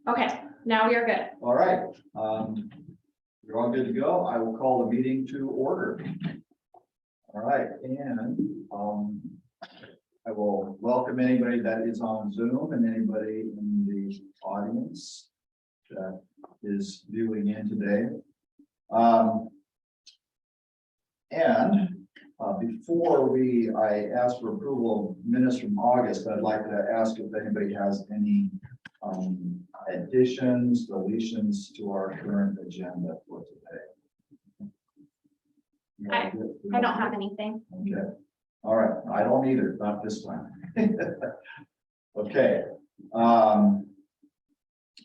Okay, now we are good. All right, you're all good to go. I will call the meeting to order. All right, and I will welcome anybody that is on Zoom and anybody in the audience that is viewing in today. Before I ask for approval of minutes from August, I'd like to ask if anybody has any additions, deletions to our current agenda for today. I don't have anything. Okay, all right, I don't either, not this time. Okay,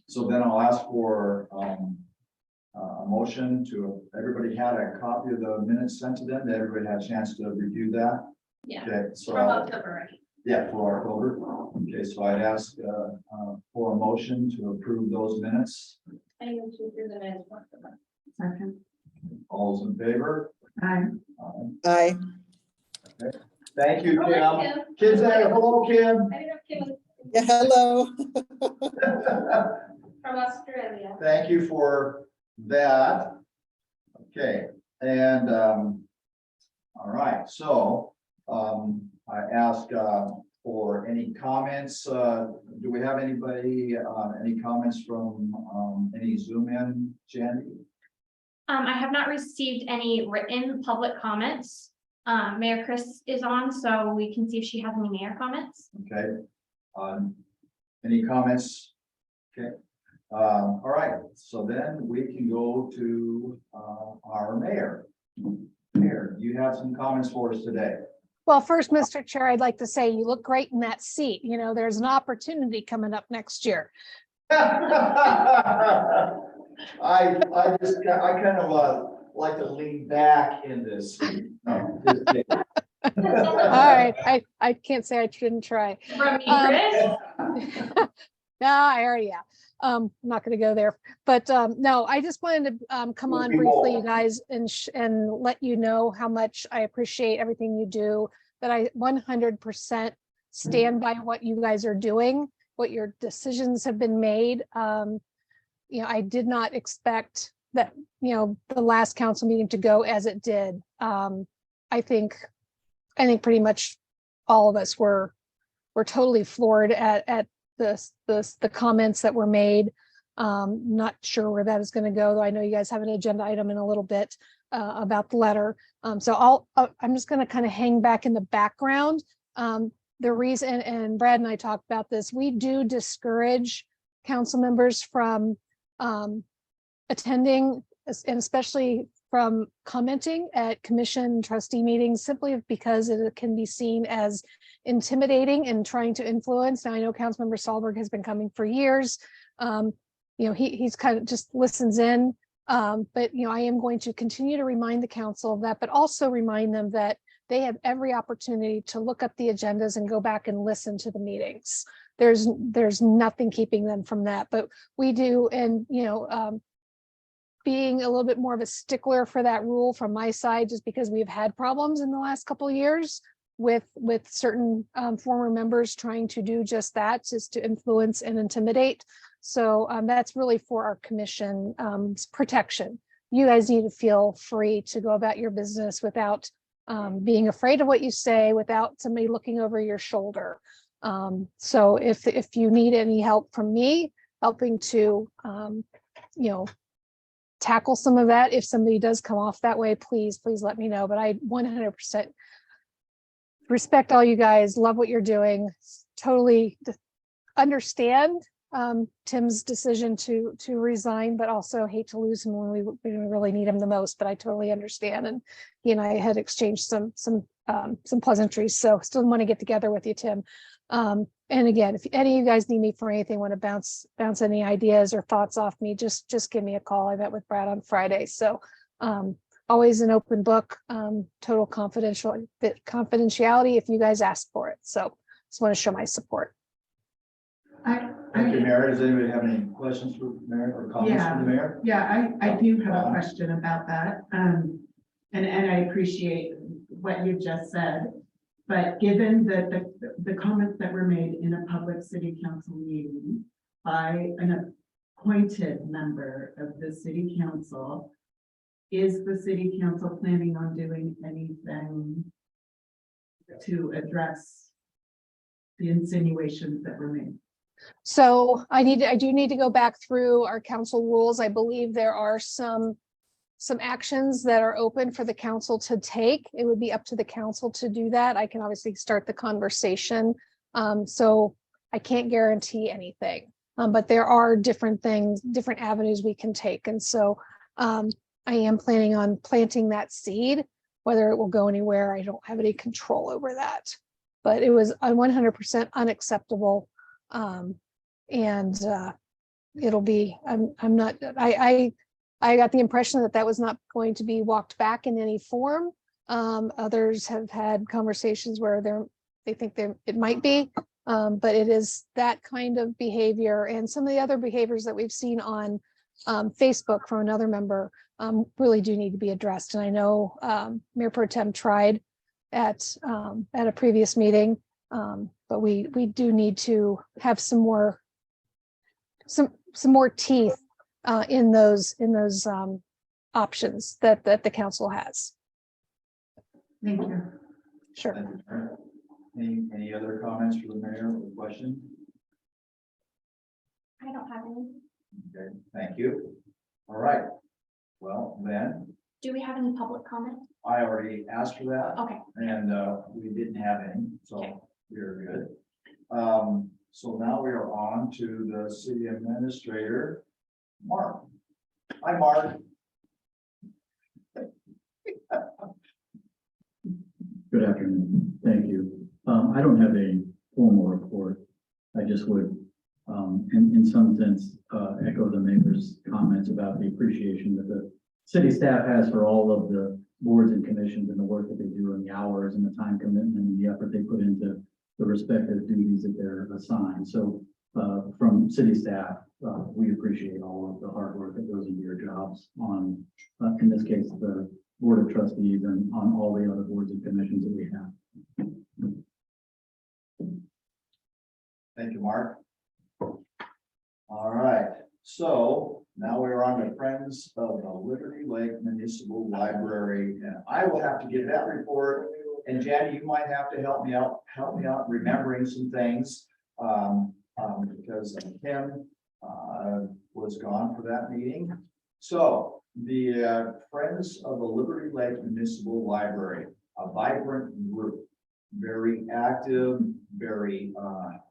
so then I'll ask for a motion to, everybody had a copy of the minutes sent to them, that everybody had a chance to review that? Yeah. Okay, so. From October. Yeah, for October. Okay, so I'd ask for a motion to approve those minutes. I need to approve the minutes. for October. Second. All those in favor? Aye. Aye. Thank you, Oh, Kim. Kim. Kids there, hello, Kim. I didn't know Kim was Yeah, hello. from Australia. Thank you for that. Okay, and all right, so I ask for any comments. Do we have anybody, any comments from any Zoom in, Jandy? I have not received any written public comments. Mayor Chris is on, so we can see if she has any mayor comments. Okay. Any comments? Okay. All right, so then we can go to our mayor. Mayor, you have some comments for us today. Well, first, Mr. Chair, I'd like to say you look great in that seat. You know, there's an opportunity coming up next year. I kind of like to lean back in this. No, just kidding. All right, I can't say I didn't try. From me, Chris. No, I already have. I'm not going to go there, but no, I just wanted to come on Moving briefly, you on. guys, and let you know how much I appreciate everything you do, that I 100% stand by what you guys are doing, what your decisions have been made. You know, I did not expect that, you know, the last council meeting to go as it did. I think pretty much all of us were totally floored at the comments that were made. Not sure where that is going to go, though I know you guys have an agenda item in a little bit about the letter. So I'm just going to kind of hang back in the background. The reason, and Brad and I talked about this, we do discourage council members from attending, and especially from commenting at commission trustee meetings, simply because it can be seen as intimidating and trying to influence. Now, I know Councilmember Sahlberg has been coming for years. You know, he's kind of just listens in, but you know, I am going to continue to remind the council of that, but also remind them that they have every opportunity to look up the agendas and go back and listen to the meetings. There's nothing keeping them from that, but we do, and you know, being a little bit more of a stickler for that rule from my side, just because we've had problems in the last couple of years with certain former members trying to do just that, just to influence and intimidate. So that's really for our commission protection. You guys need to feel free to go about your business without being afraid of what you say, without somebody looking over your shoulder. So if you need any help from me helping to, you know, tackle some of that, if somebody does come off that way, please let me know. But I 100% respect all you guys, love what you're doing, totally understand Tim's decision to resign, but also hate to lose him when we really need him the most. But I totally understand, and he and I had exchanged some pleasantries, so still want to get together with you, Tim. And again, if any of you guys need me for anything, want to bounce any ideas or thoughts off me, just give me a call. I met with Brad on Friday, so always an open book, total confidentiality if you guys ask for it. So just want to show my support. Thank you, Mayor. Does anybody have any questions for the mayor or comments from the mayor? Yeah, I do have a question about that. And I appreciate what you just said. But given that the comments that were made in a public city council meeting by appointed member of the city council, is the city council planning on doing anything to address the insinuations that were made? So I do need to go back through our council rules. I believe there are some actions that are open for the council to take. It would be up to the council to do that. I can obviously start the conversation. So I can't guarantee anything, but there are different things, different avenues we can take. And so I am planning on planting that seed. Whether it will go anywhere, I don't have any control over that. But it was 100% unacceptable. And it'll be, I'm not, I got the impression that that was not going to be walked back in any form. Others have had conversations where they think it might be, but it is that kind of behavior, and some of the other behaviors that we've seen on Facebook from another member really do need to be addressed. And I know Mayor Pro Tem tried at a previous meeting, but we do need to have some more teeth in those options that the council has. Thank you. Sure. Thank you, Karen. Any other comments for the mayor or question? I don't have any. Okay, thank you. All right. Well, then, Do we have any public comment? I already asked for that. Okay. And we didn't have any, Okay. so we're good. So now we are on to the city administrator, Mark. Hi, Mark. Good afternoon. Thank you. I don't have a formal report. I just would, in some sense, echo the mayor's comments about the appreciation that the city staff has for all of the boards and commissions and the work that they do and the hours and the time commitment and the effort they put into the respective duties that they're assigned. So from city staff, we appreciate all of the hard work that goes into your jobs on, in this case, the Board of Trustees and on all the other boards and commissions that we have. Thank you, Mark. All right, so now we're on to Friends of the Liberty Lake Municipal Library, and I will have to give that report. And Janny, you might have to help me out remembering some things, because Kim was gone for that meeting. So the Friends of the Liberty Lake Municipal Library, a vibrant group, very active, very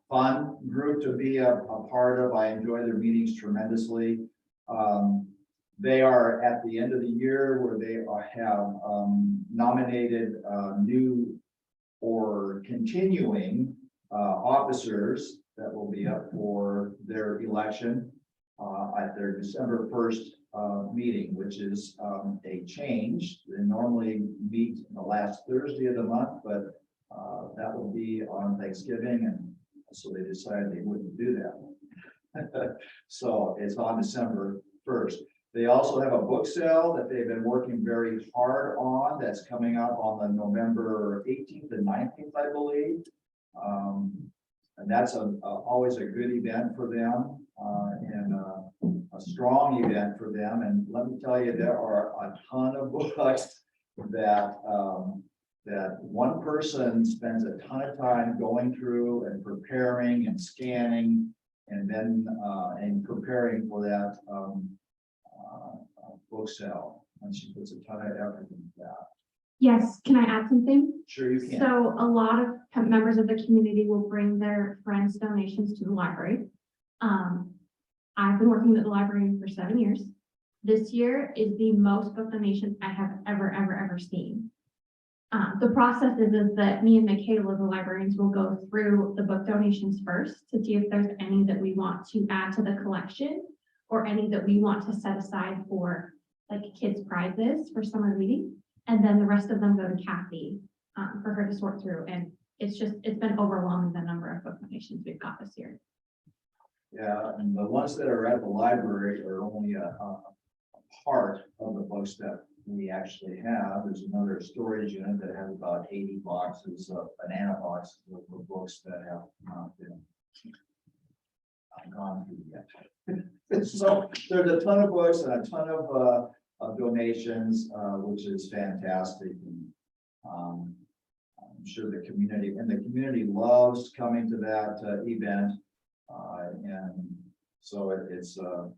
fun group to be a part of. I enjoy their meetings tremendously. They are at the end of the year where they have nominated new or continuing officers that will be up for their election at their December 1st meeting, which is a change. They normally meet the last Thursday of the month, but that will be on Thanksgiving, and so they decided they wouldn't do that. So it's on December 1st. They also have a book sale that they've been working very hard on that's coming up on the November 18th and 19th, I believe. And that's always a good event for them, and a strong event for them. And let me tell you, there are a ton of books that that one person spends a ton of time going through and preparing and scanning, and then and preparing for that book sale. And she puts a ton of effort into that. Yes, can I add something? Sure you can. So a lot of members of the community will bring their friends' donations to the library. I've been working at the library for 7 years. This year is the most book donations I have ever seen. The process is that me and Michaela, the librarians, will go through the book donations first to see if there's any that we want to add to the collection or any that we want to set aside for like kids' prizes for summer reading. And then the rest of them go to Kathy for her to sort through. And it's been overwhelming the number of book donations we've got this year. Yeah, and the ones that are at the library are only a part of the books that we actually have. There's another storage unit that has about 80 boxes of banana boxes of books that have not been gone through yet. So there's a ton of books and a ton of donations, which is fantastic. And, I'm sure the community loves coming to that event. And so it's a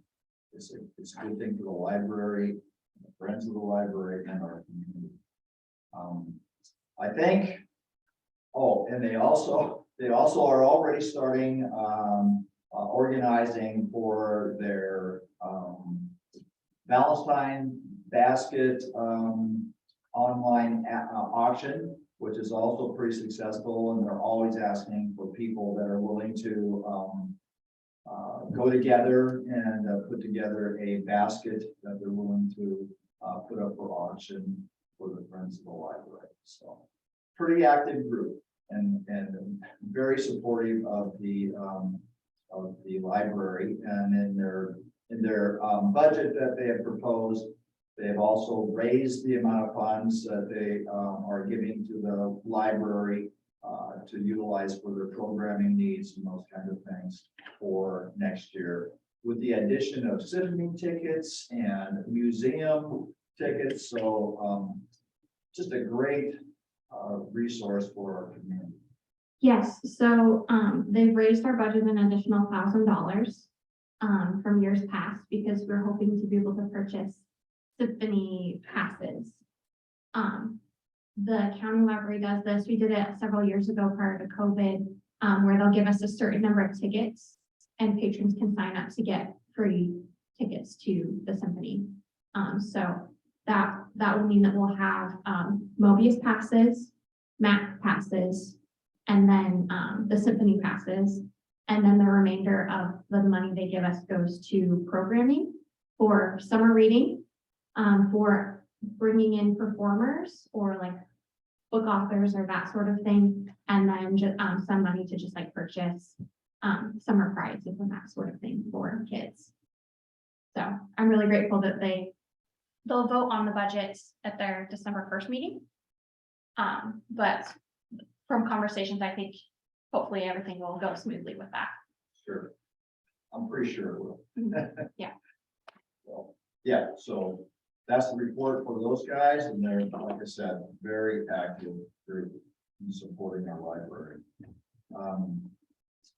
good thing for the library, the friends of the library, and our community. I think, oh, and they also are already starting organizing for their Valentine basket online auction, which is also pretty successful, and they're always asking for people that are willing to go together and put together a basket that they're willing to put up for auction for the Friends of the Library. So pretty active group and very supportive of the library, and in their budget that they have proposed, they have also raised the amount of funds that they are giving to the library to utilize for their programming needs and those kind of things for next year, with the addition of symphony tickets and museum tickets. So just a great resource for our community. Yes, so they've raised our budget an additional $1,000 from years past, because we're hoping to be able to purchase symphony passes. The county library does this. We did it several years ago prior to COVID, where they'll give us a certain number of tickets and patrons can sign up to get free tickets to the symphony. So that will mean that we'll have Mobius passes, MAC passes, and then the symphony passes. And then the remainder of the money they give us goes to programming for summer reading, for bringing in performers or like book authors or that sort of thing. And then just some money to just like purchase summer prizes and that sort of thing for kids. So I'm really grateful that they'll vote on the budget at their December 1st meeting. But from conversations, I think hopefully everything will go smoothly with that. Sure. I'm pretty sure it will. Yeah. So, yeah, so that's the report for those guys, and they're, like I said, very active group in supporting our library.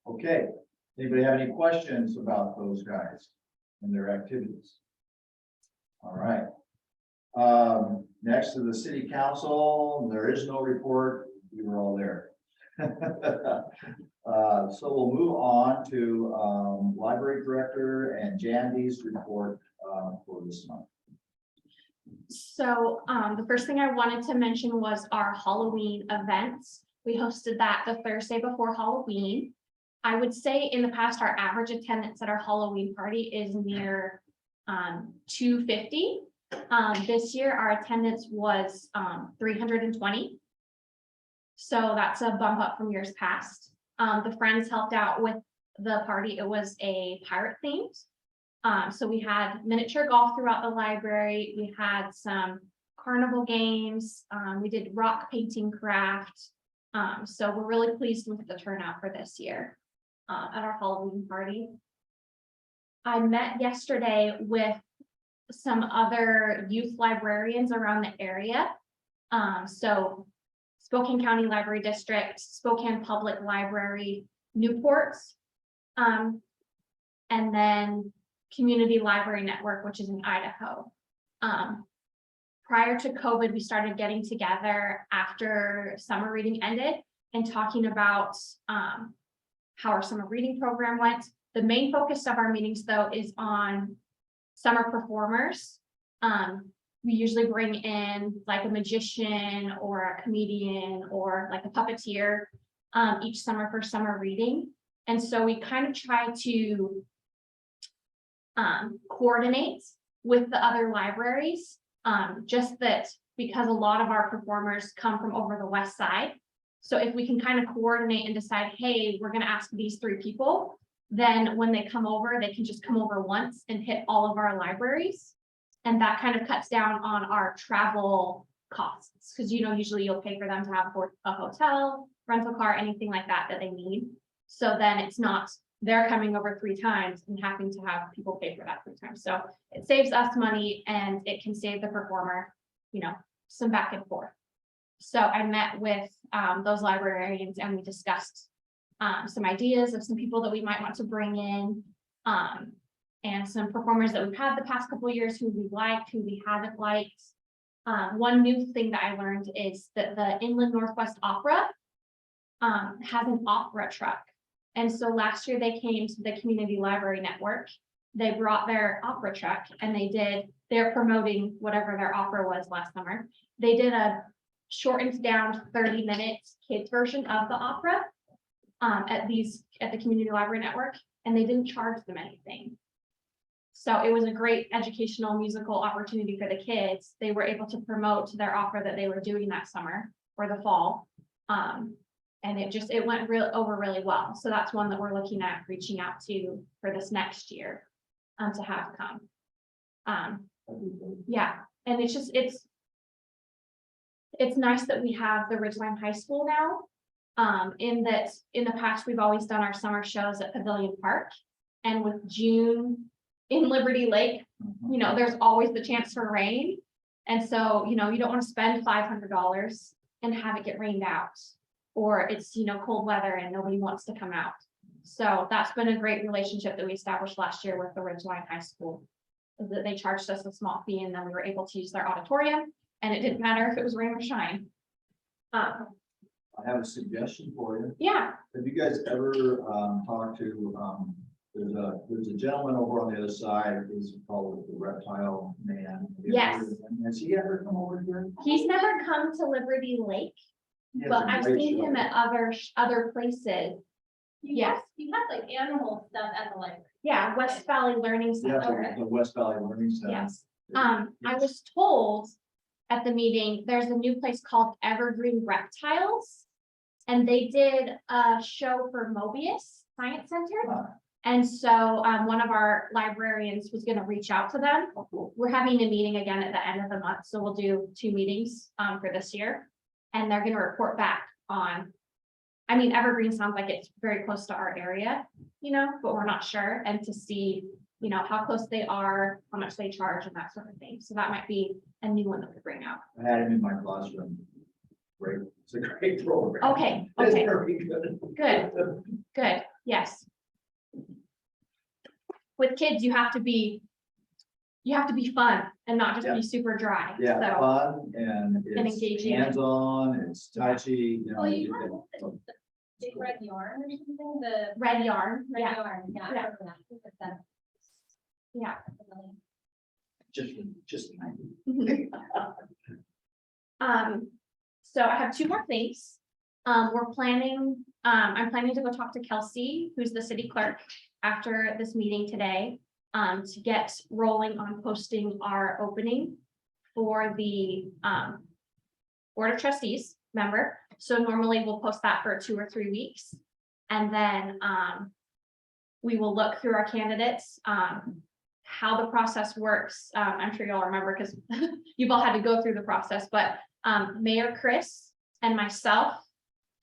Okay, anybody have any questions about those guys and their activities? All right. Next to the city council, there is no report. We were all there. So we'll move on to library director and Jandy's report for this month. So the first thing I wanted to mention was our Halloween events. We hosted that the Thursday before Halloween. I would say in the past, our average attendance at our Halloween party is near 250. This year, our attendance was 320. So that's a bump up from years past. The friends helped out with the party. It was a pirate themed. So we had miniature golf throughout the library. We had some carnival games. We did rock painting craft. So we're really pleased with the turnout for this year at our Halloween party. I met yesterday with some other youth librarians around the area. So Spokane County Library District, Spokane Public Library, Newport, and then Community Library Network, which is in Idaho. Prior to COVID, we started getting together after summer reading ended and talking about how our summer reading program went. The main focus of our meetings, though, is on summer performers. We usually bring in like a magician or a comedian or like a puppeteer each summer for summer reading. And so we kind of try to coordinate with the other libraries, just that because a lot of our performers come from over the west side. So if we can kind of coordinate and decide, hey, we're going to ask these 3 people, then when they come over, they can just come over once and hit all of our libraries. And that kind of cuts down on our travel costs, because usually you'll pay for them to have a hotel, rental car, anything like that they need. So then it's not they're coming over 3 times and having to have people pay for that 3 times. So it saves us money and it can save the performer, you know, some back and forth. So I met with those librarians and we discussed some ideas of some people that we might want to bring in. And some performers that we've had the past couple of years who we liked, who we haven't liked. One new thing that I learned is that the Inland Northwest Opera has an opera truck. And so last year they came to the Community Library Network. They brought their opera truck and they're promoting whatever their opera was last summer. They did a shortened down 30-minute kids version of the opera at the Community Library Network, and they didn't charge them anything. So it was a great educational musical opportunity for the kids. They were able to promote their opera that they were doing that summer or the fall. And it went over really well. So that's one that we're looking at reaching out to for this next year to have come. Yeah, and it's nice that we have the Ridgeline High School now. In that in the past, we've always done our summer shows at Pavilion Park. And with June in Liberty Lake, you know, there's always the chance for rain. And so, you know, you don't want to spend $500 and have it get rained out. Or it's, you know, cold weather and nobody wants to come out. So that's been a great relationship that we established last year with the Ridgeline High School. Is that they charged us a small fee and then we were able to use their auditorium and it didn't matter if it was rain or shine. I have a suggestion for you. Yeah, Have you guys ever talked to, there's a gentleman over on the other side, he's called the Reptile Man. Have you Yes. ever heard of him? Has he ever come over here? he's never come to Liberty Lake, He has but a I've great seen show. him at other places. Yes, You had like animal stuff at the library. yeah, West Valley Learning Yeah, Center. the West Valley Learning Center. Yes. I was told at the meeting, there's a new place called Evergreen Reptiles. And they did a show for Mobius Science Center. Huh. And so one of our librarians was gonna reach out to them. Oh, cool. We're having a meeting again at the end of the month, so we'll do 2 meetings for this year. And they're gonna report back on, I mean, Evergreen sounds like it's very close to our area, you know, but we're not sure. And to see, you know, how close they are, how much they charge and that sort of thing. So that might be a new one that we bring out. I had him in my classroom. Great, it's a great program. Okay, It's okay, very good. good, good, yes. With kids, you have to be fun and not just Yeah. be super dry. Yeah, So, fun and it's engaging. hands-on, it's touchy, you know. Well, you you can- have the big red yarn or something, the red yarn, red yeah, yarn, yeah. I Yeah. remember that. I think that's yeah. Just. Mhm. So I have 2 more things. I'm planning to go talk to Kelsey, who's the city clerk, after this meeting today, to get rolling on posting our opening for the, Board of Trustees member. So normally we'll post that for 2 or 3 weeks. And then, we will look through our candidates, how the process works. I'm sure y'all remember because you've all had to go through the process, but Mayor Chris and myself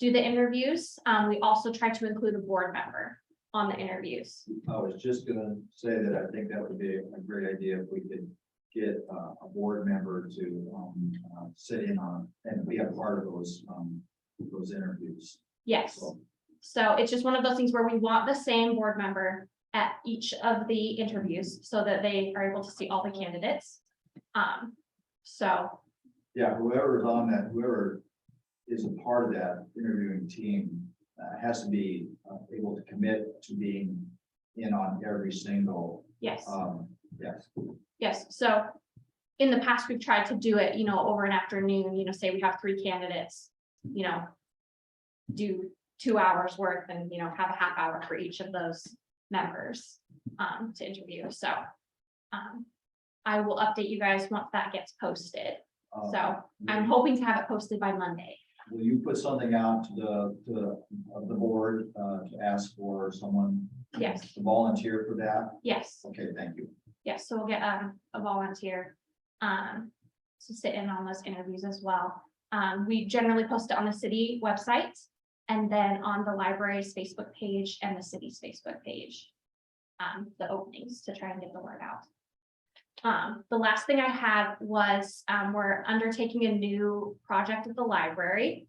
do the interviews. We also try to include a board member on the interviews. I was just gonna say that I think that would be a great idea if we could get a board member to sit in on, and be a part of those interviews. Yes. So, So it's just one of those things where we want the same board member at each of the interviews so that they are able to see all the candidates. So, yeah, whoever is on that, whoever is a part of that interviewing team has to be able to commit to being in on every single, yes. yes. Yes, so in the past, we've tried to do it, you know, over an afternoon, you know, say we have 3 candidates, you know, do 2 hours worth and, you know, have a half hour for each of those members to interview. So I will update you guys once that gets posted. So I'm hoping to have it posted by Monday. Will you put something out to the board to ask for someone Yes, to volunteer for that? yes, Okay, thank you. yes. So we'll get a volunteer to sit in on those interviews as well. We generally post it on the city website. And then on the library's Facebook page and the city's Facebook page, the openings to try and get the word out. The last thing I had was, we're undertaking a new project at the library.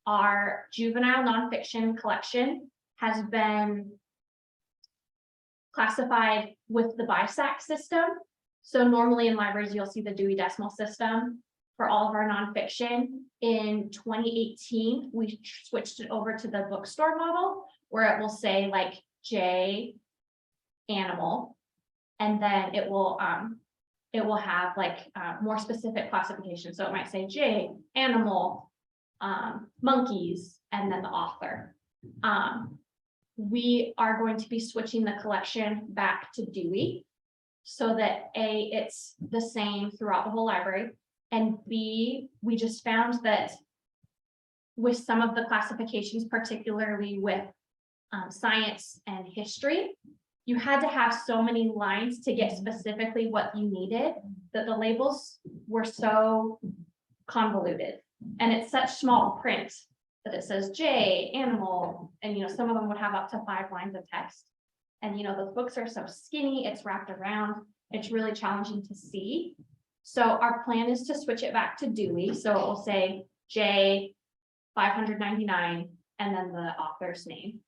Our juvenile nonfiction collection has been classified with the BISAC system. So normally in libraries, you'll see the Dewey Decimal System for all of our nonfiction. In 2018, we switched it over to the bookstore model, where it will say like J, animal, and then it will have like more specific classification. So it might say J, animal, monkeys, and then the author. We are going to be switching the collection back to Dewey so that A, it's the same throughout the whole library, and B, we just found that with some of the classifications, particularly with science and history, you had to have so many lines to get specifically what you needed, that the labels were so convoluted. And it's such small print that it says J, animal, and some of them would have up to 5 lines of text. And those books are so skinny, it's wrapped around, it's really challenging to see. So our plan is to switch it back to Dewey. So it will say J 599 and then the author's name.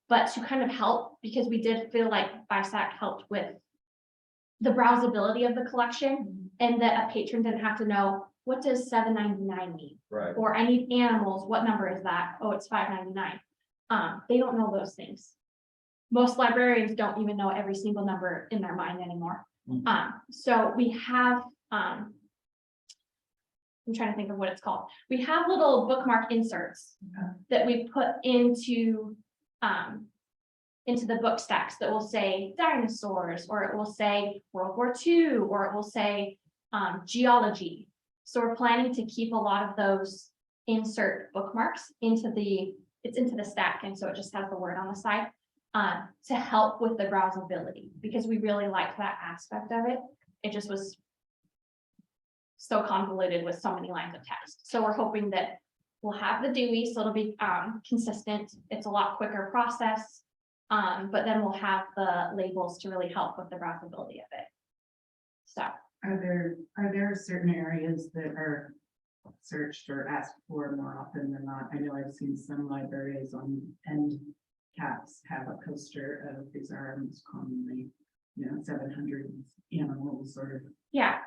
But to kind of help, because we did feel like BISAC helped with the browsability of the collection, and that a patron didn't have to know, what does 799 mean? Right. Or I need animals, what number is that? Oh, it's 599. They don't know those things. Most librarians don't even know every single number in their mind anymore. So we have, I'm trying to think of what it's called. We have little bookmark inserts that we put into the book stacks that will say dinosaurs, or it will say World War II, or it will say geology. So we're planning to keep a lot of those insert bookmarks into the stack, and so it just has the word on the side to help with the browsability, because we really like that aspect of it. It just was so convoluted with so many lines of text. So we're hoping that we'll have the Dewey, so it'll be consistent. It's a lot quicker process, but then we'll have the labels to really help with the browsability of it. So. Are there certain areas that are searched or asked for more often than not? I know I've seen some libraries on end caps have a poster of these are most commonly, 700 animals or. Yeah,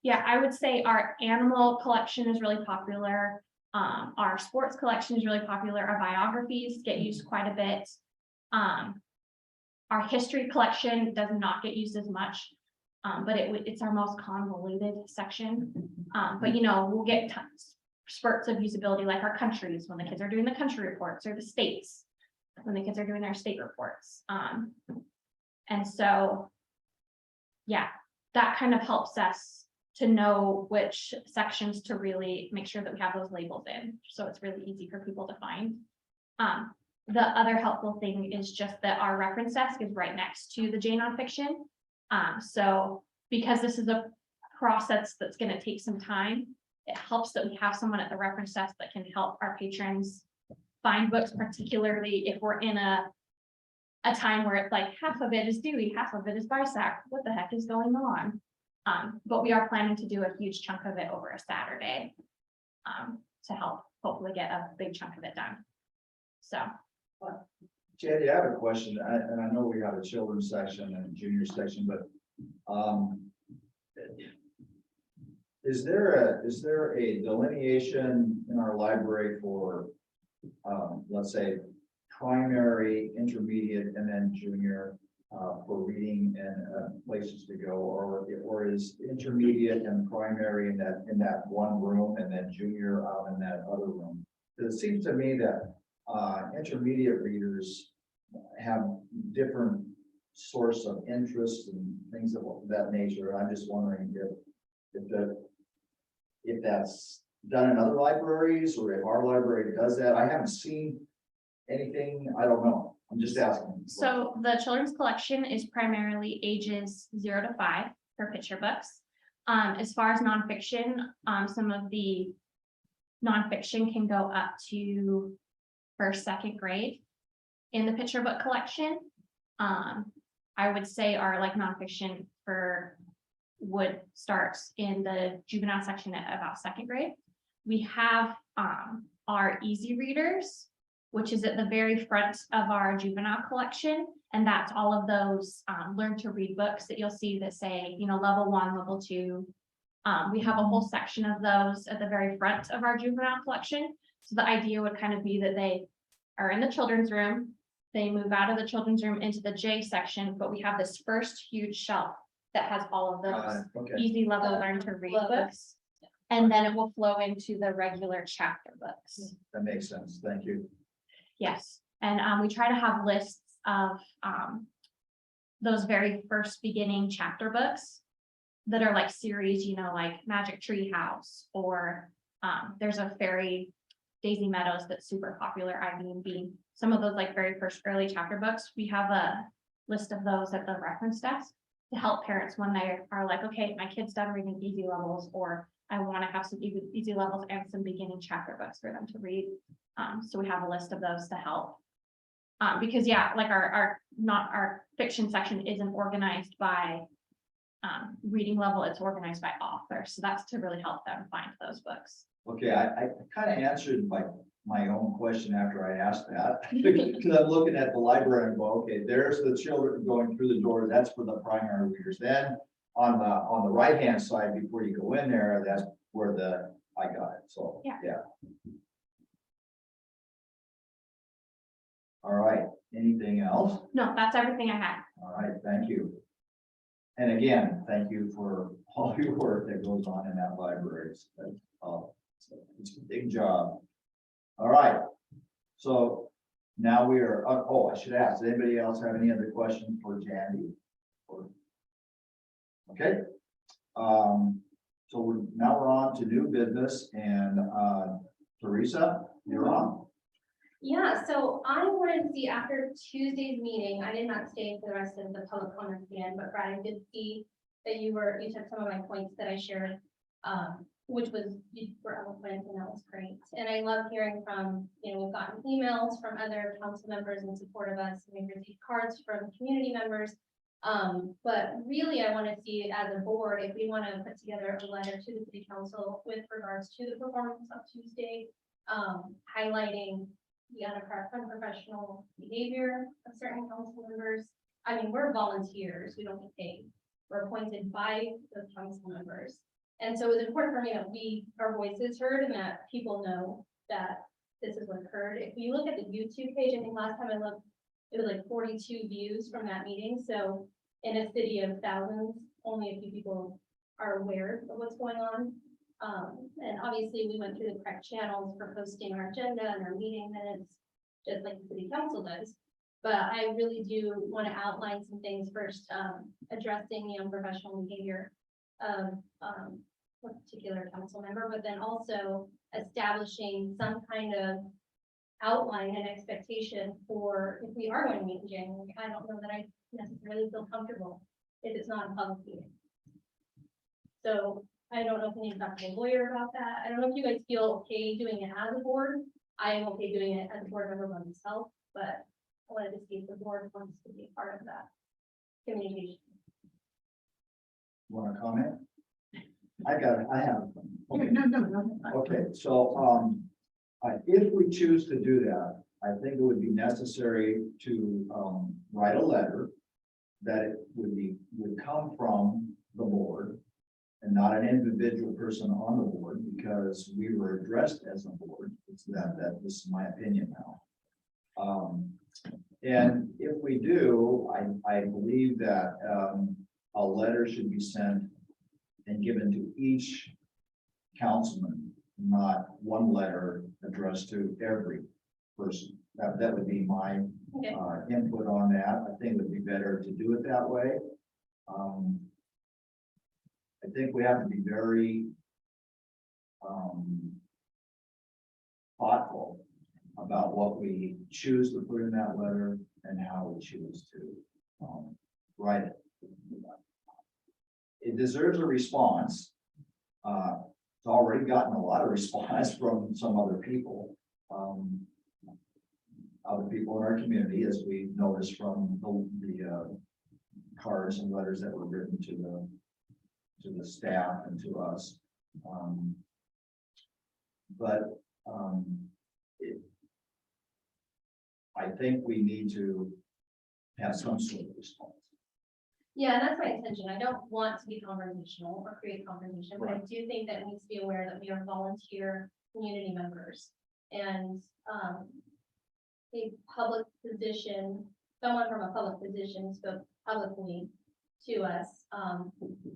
I would say our animal collection is really popular. Our sports collection is really popular. Our biographies get used quite a bit. Our history collection does not get used as much. But it's our most convoluted section. But we'll get spurts of usability, like our countries, when the kids are doing the country reports, or the states, when the kids are doing their state reports. And so, yeah, that kind of helps us to know which sections to really make sure that we have those labels in. So it's really easy for people to find. The other helpful thing is just that our reference desk is right next to the J nonfiction. So because this is a process that's going to take some time, it helps that we have someone at the reference desk that can help our patrons find books, particularly if we're in a time where it's like half of it is Dewey, half of it is BISAC. What the heck is going on? But we are planning to do a huge chunk of it over a Saturday to help hopefully get a big chunk of it done. So. Jandy, I have a question, and I know we have a children's section and a junior section, but is there a delineation in our library for let's say primary, intermediate, and then junior for reading and places to go, or is intermediate and primary in that one room, and then junior out in that other room? Because it seems to me that intermediate readers have different source of interest and things of that nature. I'm just wondering if that's done in other libraries, or if our library does that. I haven't seen anything. I don't know. I'm just asking. So the children's collection is primarily ages 0 to 5 for picture books. As far as nonfiction, some of the nonfiction can go up to first, second grade in the picture book collection. I would say our like nonfiction would start in the juvenile section at about second grade. We have our easy readers, which is at the very front of our juvenile collection. And that's all of those learn to read books that you'll see that say, level 1, level 2. We have a whole section of those at the very front of our juvenile collection. So the idea would kind of be that they are in the children's room. They move out of the children's room into the J section, but we have this first huge shelf that has all of those Okay, easy level learn to read Love it. books. And then it will flow into the regular chapter books. that makes sense. Thank you. Yes, and we try to have lists of those very first beginning chapter books that are like series, like Magic Tree House, or there's a fairy Daisy Meadows that's super popular, Ivy and Bean. Some of those like very first early chapter books, we have a list of those at the reference desk to help parents when they are like, okay, my kid's done reading easy levels, or I want to have some easy levels and some beginning chapter books for them to read. So we have a list of those to help. Because yeah, like our fiction section isn't organized by reading level, it's organized by author. So that's to really help them find those books. Okay, I kind of answered my own question after I asked that. Because I'm looking at the library and go, okay, there's the children going through the door. That's for the primary readers. Then on the right-hand side, before you go in there, that's where I got it. So, Yeah. All right, anything else? No, that's everything I had. All right, thank you. And again, thank you for all your work that goes on in that library. It's a big job. All right. So now we are, I should ask, does anybody else have any other questions for Jandy? Okay. So now we're on to new business, and Teresa, you're on. Yeah, so I wanted to see after Tuesday's meeting, I did not stay for the rest of the public comment again, but Brad, I did see that you took some of my points that I shared, which was, you were eloquent, and that was great. And I love hearing from, we've gotten emails from other council members in support of us, and we've received cards from community members. But really, I want to see as a board, if we want to put together a letter to the city council with regards to the performance of Tuesday, highlighting the unprofessional behavior of certain council members. I mean, we're volunteers, we don't get paid. We're appointed by the council members. And so it's important for me that our voices heard and that people know that this is what occurred. If you look at the YouTube page, I think last time I looked, it was like 42 views from that meeting. So in a city of thousands, only a few people are aware of what's going on. And obviously we went through the correct channels for posting our agenda and our meeting minutes, just like the city council does. But I really do want to outline some things first, addressing the unprofessional behavior of a particular council member, but then also establishing some kind of outline and expectation for if we are going to meet in January. I don't know that I necessarily feel comfortable if it's not a public meeting. So I don't know if we need to talk to a lawyer about that. I don't know if you guys feel okay doing it as a board. I am okay doing it as a board member by myself, but I wanted to see if the board wants to be a part of that communication. You want to comment? I have. Okay. No. Okay, so, if we choose to do that, I think it would be necessary to, write a letter that it would come from the board and not an individual person on the board, because we were addressed as a board. It's that this is my opinion now. And if we do, I believe that, a letter should be sent and given to each councilman, not one letter addressed to every person. That would be my Okay. input on that. I think it would be better to do it that way. I think we have to be very thoughtful about what we choose to put in that letter and how we choose to write it. It deserves a response. already gotten a lot of response from some other people. Other people in our community, as we noticed from the cards and letters that were written to the staff and to us. I think we need to have some sort of response. Yeah, that's my intention. I don't want to be confrontational or create confrontation, but I do think that it needs to be aware that we are volunteer community members. And a public position, someone from a public position spoke publicly to us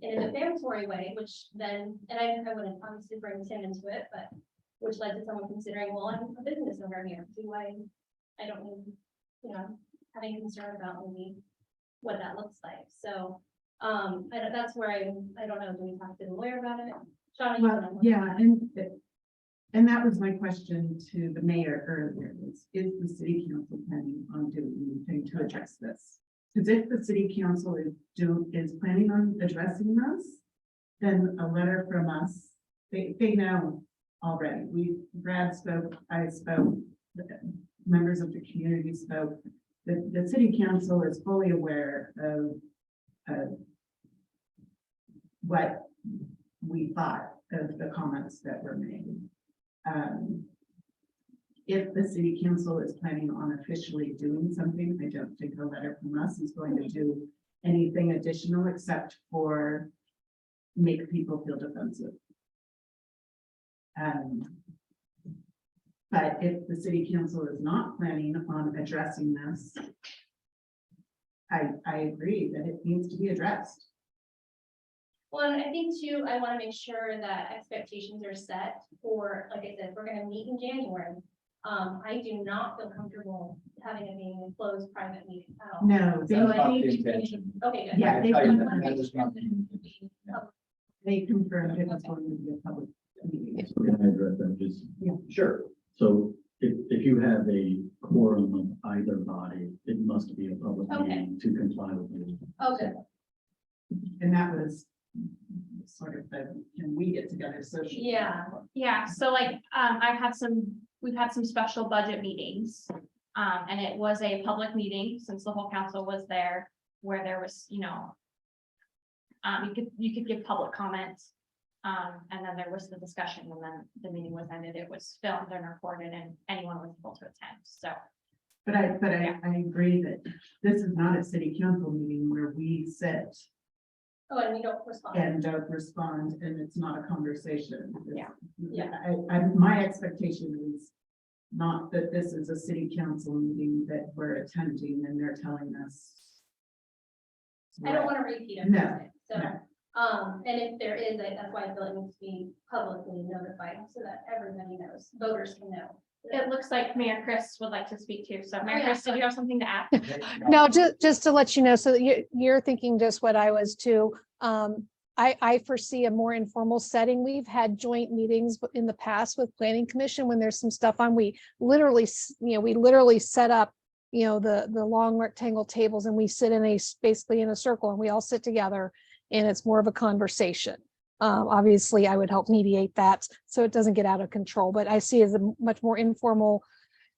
in a defamatory way, which then, and I wouldn't obviously bring Tim into it, but which led to someone considering, well, I'm a business owner here. I don't need, having concern about maybe what that looks like. So, that's where I don't know, do we talk to the lawyer about it? Shauna, you Well, wanna- yeah, and that was my question to the mayor earlier, is the city council planning on doing anything to address this? Because if the city council is planning on addressing this, then a letter from us, they know already. Brad spoke, I spoke, members of the community spoke. The city council is fully aware of what we thought of the comments that were made. If the city council is planning on officially doing something, I don't think a letter from us is going to do anything additional except for make people feel defensive. But if the city council is not planning on addressing this, I agree that it needs to be addressed. Well, and I think too, I want to make sure that expectations are set for, like I said, we're gonna meet in January. I do not feel comfortable having it being a closed private meeting at all. No, So That's I not think- the intention. Okay, good. Yeah, I they tell you, confirmed- that is not the intention. they confirmed it was going to be a public meeting. So can I address that? Just, Sure, so if you have a quorum of either body, it must be a public Okay. meeting to comply with the. Okay, And that was sort of can we get together socially? Yeah. Yeah, so like, we've had some special budget meetings. And it was a public meeting since the whole council was there, where there was, you could give public comments. And then there was the discussion, and then the meeting was ended. It was filmed and recorded, and anyone was able to attend, so. But I agree that this is not a city council meeting where we sit oh, and we don't respond. and don't respond, and it's not a conversation. Yeah. Yeah. My expectation is not that this is a city council meeting that we're attending and they're telling us. I don't want to repeat it. No, So, no. and if there is, that's why I feel it needs to be publicly notified so that everybody knows, voters can know. It looks like Mayor Chris would like to speak too, so Mayor yeah. Chris, did you have something to add? No, just to let you know, so that you're thinking just what I was too. I foresee a more informal setting. We've had joint meetings in the past with Planning Commission when there's some stuff on. We literally set up, the long rectangle tables, and we sit basically in a circle, and we all sit together, and it's more of a conversation. Obviously, I would help mediate that so it doesn't get out of control, but I see it as a much more informal,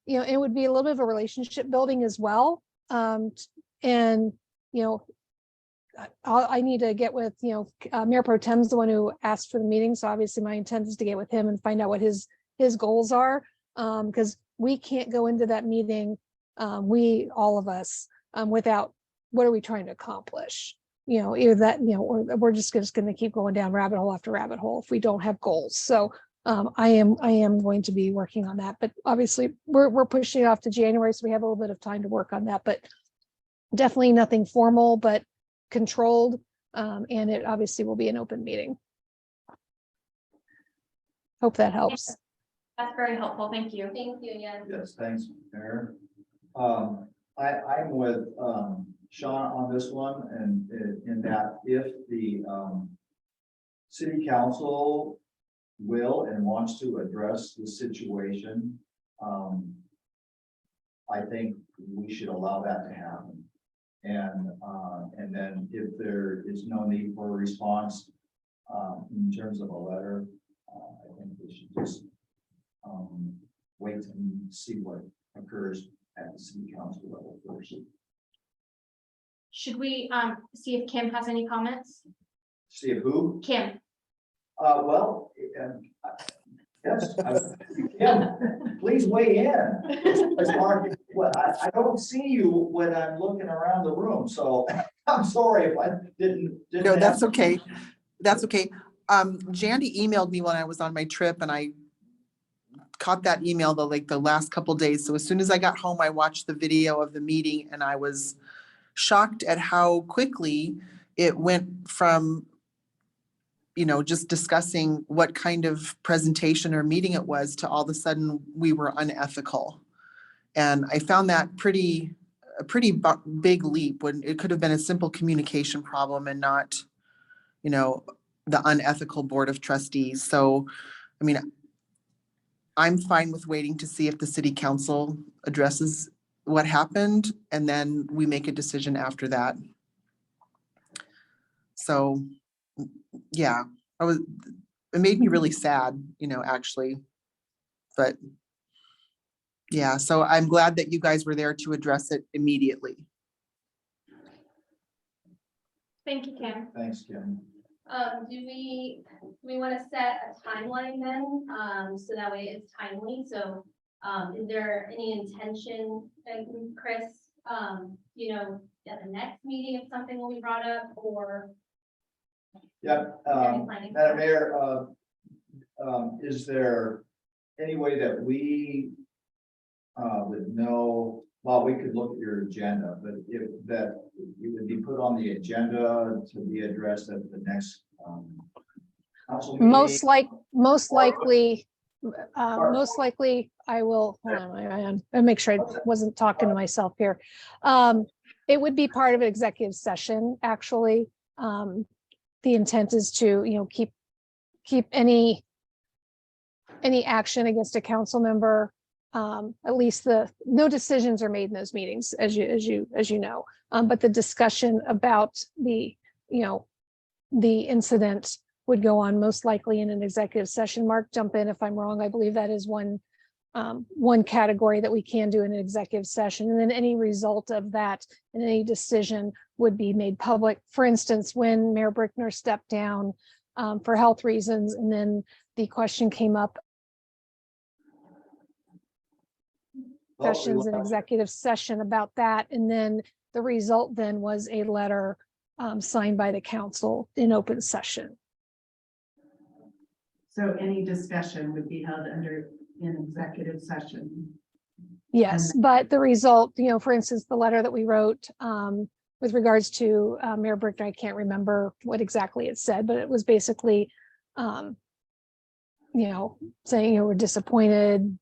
it would be a little bit of a relationship building as well. I need to get with, Mayor Pro Tem's the one who asked for the meeting. So obviously my intent is to get with him and find out what his goals are. Because we can't go into that meeting, all of us, without what are we trying to accomplish? Either that, or we're just going to keep going down rabbit hole after rabbit hole if we don't have goals. So I am going to be working on that, but obviously we're pushing it off to January, so we have a little bit of time to work on that, but definitely nothing formal, but controlled. And it obviously will be an open meeting. Hope that helps. That's very helpful, thank you. Thank you, yeah. yes, thanks, Mayor. I'm with, Sean on this one, and in that if the, city council will and wants to address the situation, I think we should allow that to happen. And then if there is no need for a response, in terms of a letter, think we should just wait and see what occurs at the city council level first. Should we, see if Kim has any comments? See if who? Kim, Well, yes, Kim, please weigh in. As far as, well, I don't see you when I'm looking around the room, so I'm sorry if I didn't. No, that's have- okay. That's okay. Jandy emailed me when I was on my trip and I caught that email the last couple days. So as soon as I got home, I watched the video of the meeting and I was shocked at how quickly it went from, just discussing what kind of presentation or meeting it was to all of a sudden we were unethical. And I found that a pretty big leap when it could have been a simple communication problem and not, the unethical board of trustees. So, I mean, I'm fine with waiting to see if the city council addresses what happened and then we make a decision after that. So, yeah, it made me really sad, actually. But yeah, so I'm glad that you guys were there to address it immediately. thank you, Kim. Thanks, Kim. Do we want to set a timeline then, so that way it's timely? So, is there any intention, Chris, at the next meeting if something will be brought up or? Yeah, is there any planning? Madam Mayor, is there any way that we would know, well, we could look at your agenda, but if that you would be put on the agenda to be addressed at the next council meeting? Most likely, I will, hold on, I'll make sure I wasn't talking to myself here. It would be part of an executive session, actually. The intent is to, keep any action against a council member. At least no decisions are made in those meetings, as you know. But the discussion about the incident would go on most likely in an executive session. Mark, jump in if I'm wrong. I believe that is one category that we can do in an executive session. And then any result of that and any decision would be made public. For instance, when Mayor Brickner stepped down for health reasons, and then the question came up, sessions and executive session about that. And then the result then was a letter signed by the council in open session. So any discussion would be held in executive session. Yes, but the result, for instance, the letter that we wrote with regards to Mayor Brickner, I can't remember what exactly it said, but it was basically, saying we're disappointed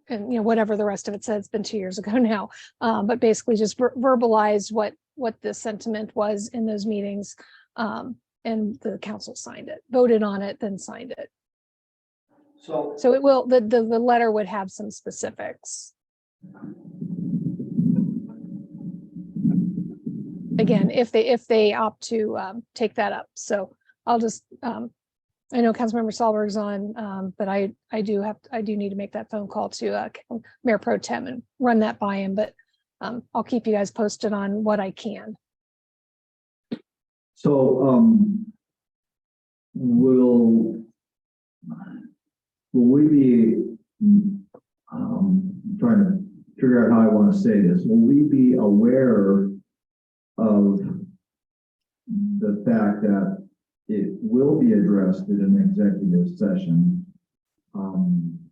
and, whatever the rest of it said. It's been 2 years ago now, but basically just verbalized what the sentiment was in those meetings. And the council signed it, voted on it, then signed it. So it will, the letter would have some specifics. Again, if they opt to take that up. So I'll just, I know Councilmember Solberg's on, but I do need to make that phone call to Mayor Pro Tem and run that by him, but I'll keep you guys posted on what I can. So, will we be, trying to figure out how I want to say this, will we be aware of the fact that it will be addressed in an executive session? I'm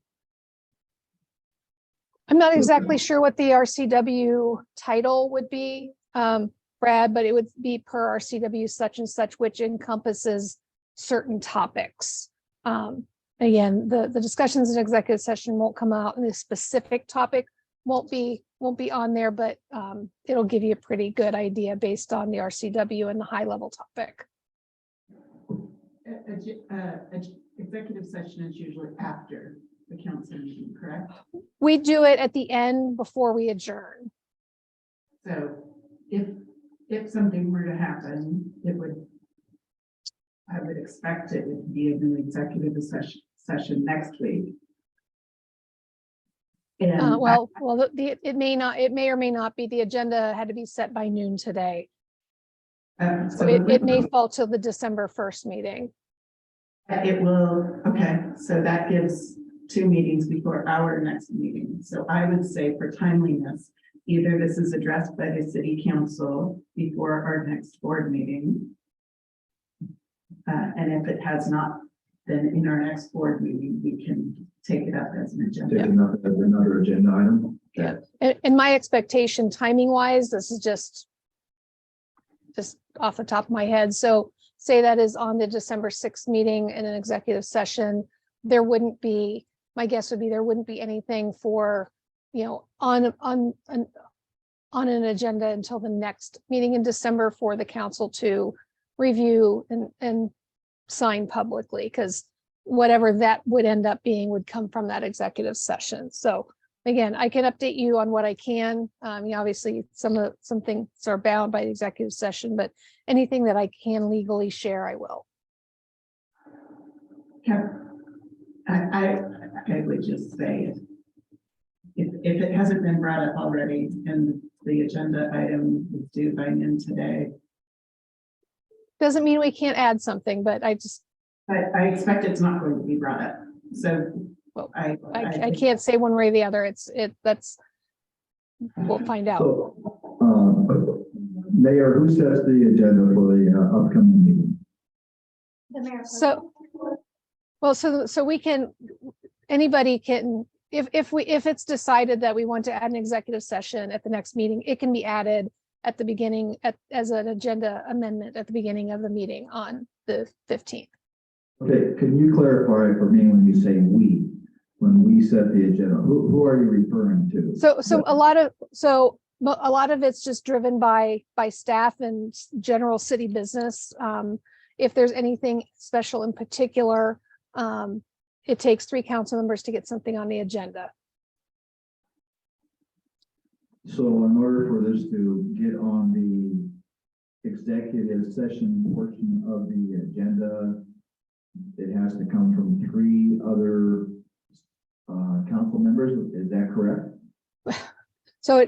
not exactly sure what the RCW title would be, Brad, but it would be per RCW such and such, which encompasses certain topics. Again, the discussions in executive session won't come out, and the specific topic won't be on there, but it'll give you a pretty good idea based on the RCW and the high level topic. Executive session is usually after the council meeting, correct? We do it at the end before we adjourn. So if something were to happen, it would I would expect it to be an executive session next week. And Well, it may not, it may or may not be, the agenda had to be set by noon today. So it may fall till the December 1st meeting. It will, okay, so that gives 2 meetings before our next meeting. So I would say for timeliness, either this is addressed by the city council before our next board meeting. And if it has not, then in our next board meeting, we can take it up as an agenda. Taking up as another agenda item. Yeah. And my expectation timing wise, this is just off the top of my head. So say that is on the December 6th meeting in an executive session, there wouldn't be, my guess would be there wouldn't be anything for, you know, on an agenda until the next meeting in December for the council to review and sign publicly, because whatever that would end up being would come from that executive session. So again, I can update you on what I can. You know, obviously some things are bound by the executive session, but anything that I can legally share, I will. Yeah. I would just say if it hasn't been brought up already and the agenda item is due by noon today, Doesn't mean we can't add something, but I expect it's not going to be brought up. So Well, I I can't say one way or the other. We'll find out. So, Mayor, who sets the agenda for the upcoming meeting? The mayor. So we can, anybody can, if it's decided that we want to add an executive session at the next meeting, it can be added at the beginning as an agenda amendment at the beginning of the meeting on the 15th. Okay, can you clarify for me when you say we, when we set the agenda, who are you referring to? So a lot of it's just driven by staff and general city business. If there's anything special in particular, it takes 3 council members to get something on the agenda. So in order for this to get on the executive session portion of the agenda, it has to come from 3 other council members. Is that correct? So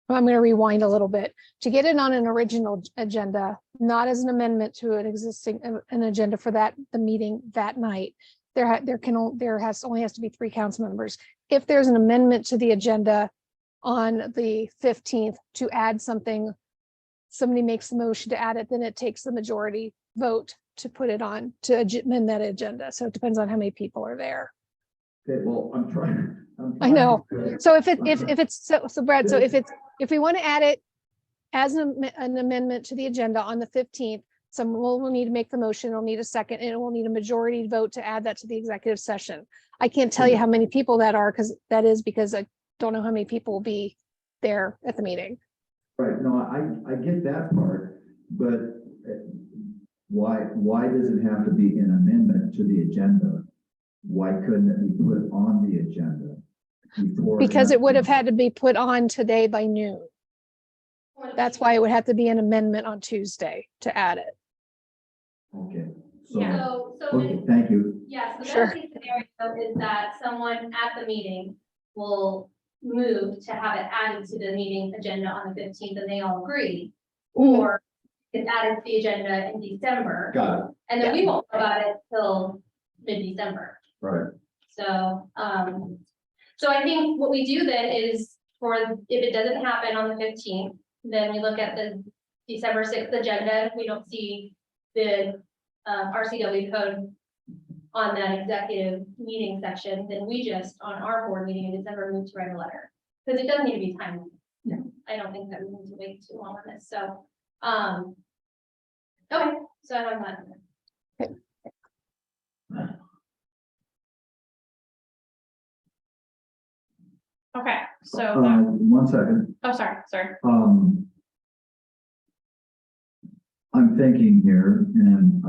I'm going to rewind a little bit. To get it on an original agenda, not as an amendment to an existing an agenda for the meeting that night, only has to be 3 council members. If there's an amendment to the agenda on the 15th to add something, somebody makes the motion to add it, then it takes the majority vote to put it on to amend that agenda. So it depends on how many people are there. Okay, well, I'm trying. I know. So if it's so Brad, so if we want to add it as an amendment to the agenda on the 15th, someone will need to make the motion, it'll need a second, and it will need a majority vote to add that to the executive session. I can't tell you how many people that are, because I don't know how many people will be there at the meeting. Right, no, I get that part, but why does it have to be an amendment to the agenda? Why couldn't it be put on the agenda before? Because it would have had to be put on today by noon. That's why it would have to be an amendment on Tuesday to add it. Okay, so, So okay, thank you. yes, the Sure. best case scenario is that someone at the meeting will move to have it added to the meeting agenda on the 15th and they all agree. Or it's added to the agenda in December, Got it. and then we won't know about it till mid-December. Right. So, so I think what we do then is if it doesn't happen on the 15th, then we look at the December 6th agenda. If we don't see the RCW code on that executive meeting section, then we just, on our board meeting in December, move to write a letter. Because it doesn't need to be timely. Yeah. I don't think that we need to wait too long on this, so, okay, so I have that. Okay, so, One second. oh, sorry. I'm thinking here, and,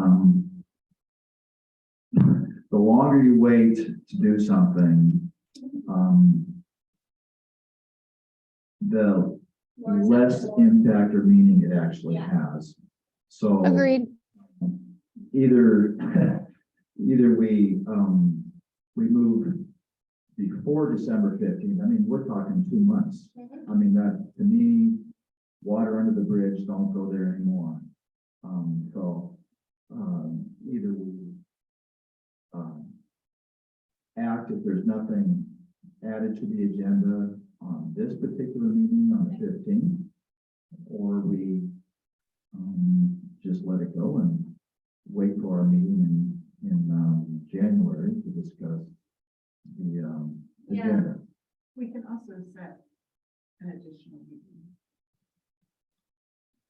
the longer you wait to do something, the less impact or meaning it actually Yeah. has. So. Agreed. either, either we move before December 15th. I mean, we're talking 2 months. Mhm. I mean, that, to me, water under the bridge, don't go there anymore. Either we, act if there's nothing added to the agenda on this particular meeting on the 15th, or we, just let it go and wait for our meeting in January to discuss the, Yeah. agenda. We can also set an additional meeting.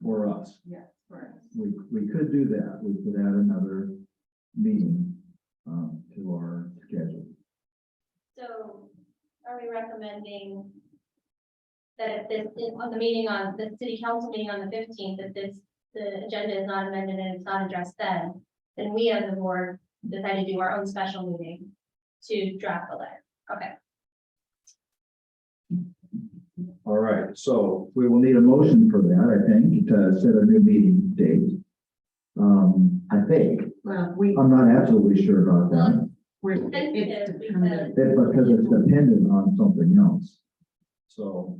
For us. Yes, for us. We could do that. We could add another meeting, to our schedule. So are we recommending that if this, on the meeting on, the city council meeting on the 15th, if this, the agenda is not amended and it's not addressed then we as a board decide to do our own special meeting to draft the letter? Okay. All right, so we will need a motion for that, I think, to set a new meeting date. I think, Well, I'm not absolutely sure about that, we're, Tentative, it's dependent. because it's dependent on something else. So,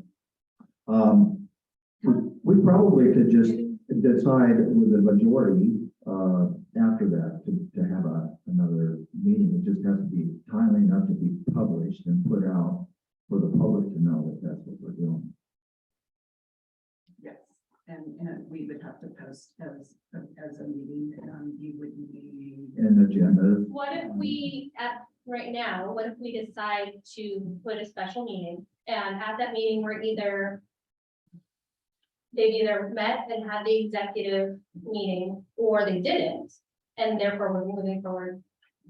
we probably could just decide with a majority, after that to have another meeting. It just has to be timely enough to be published and put out for the public to know that that's what we're doing. Yes, and we would have to post as a meeting, you would need. And agenda. What if we, right now, what if we decide to put a special meeting and at that meeting, we're either they've either met and had the executive meeting or they didn't, and therefore we're moving forward.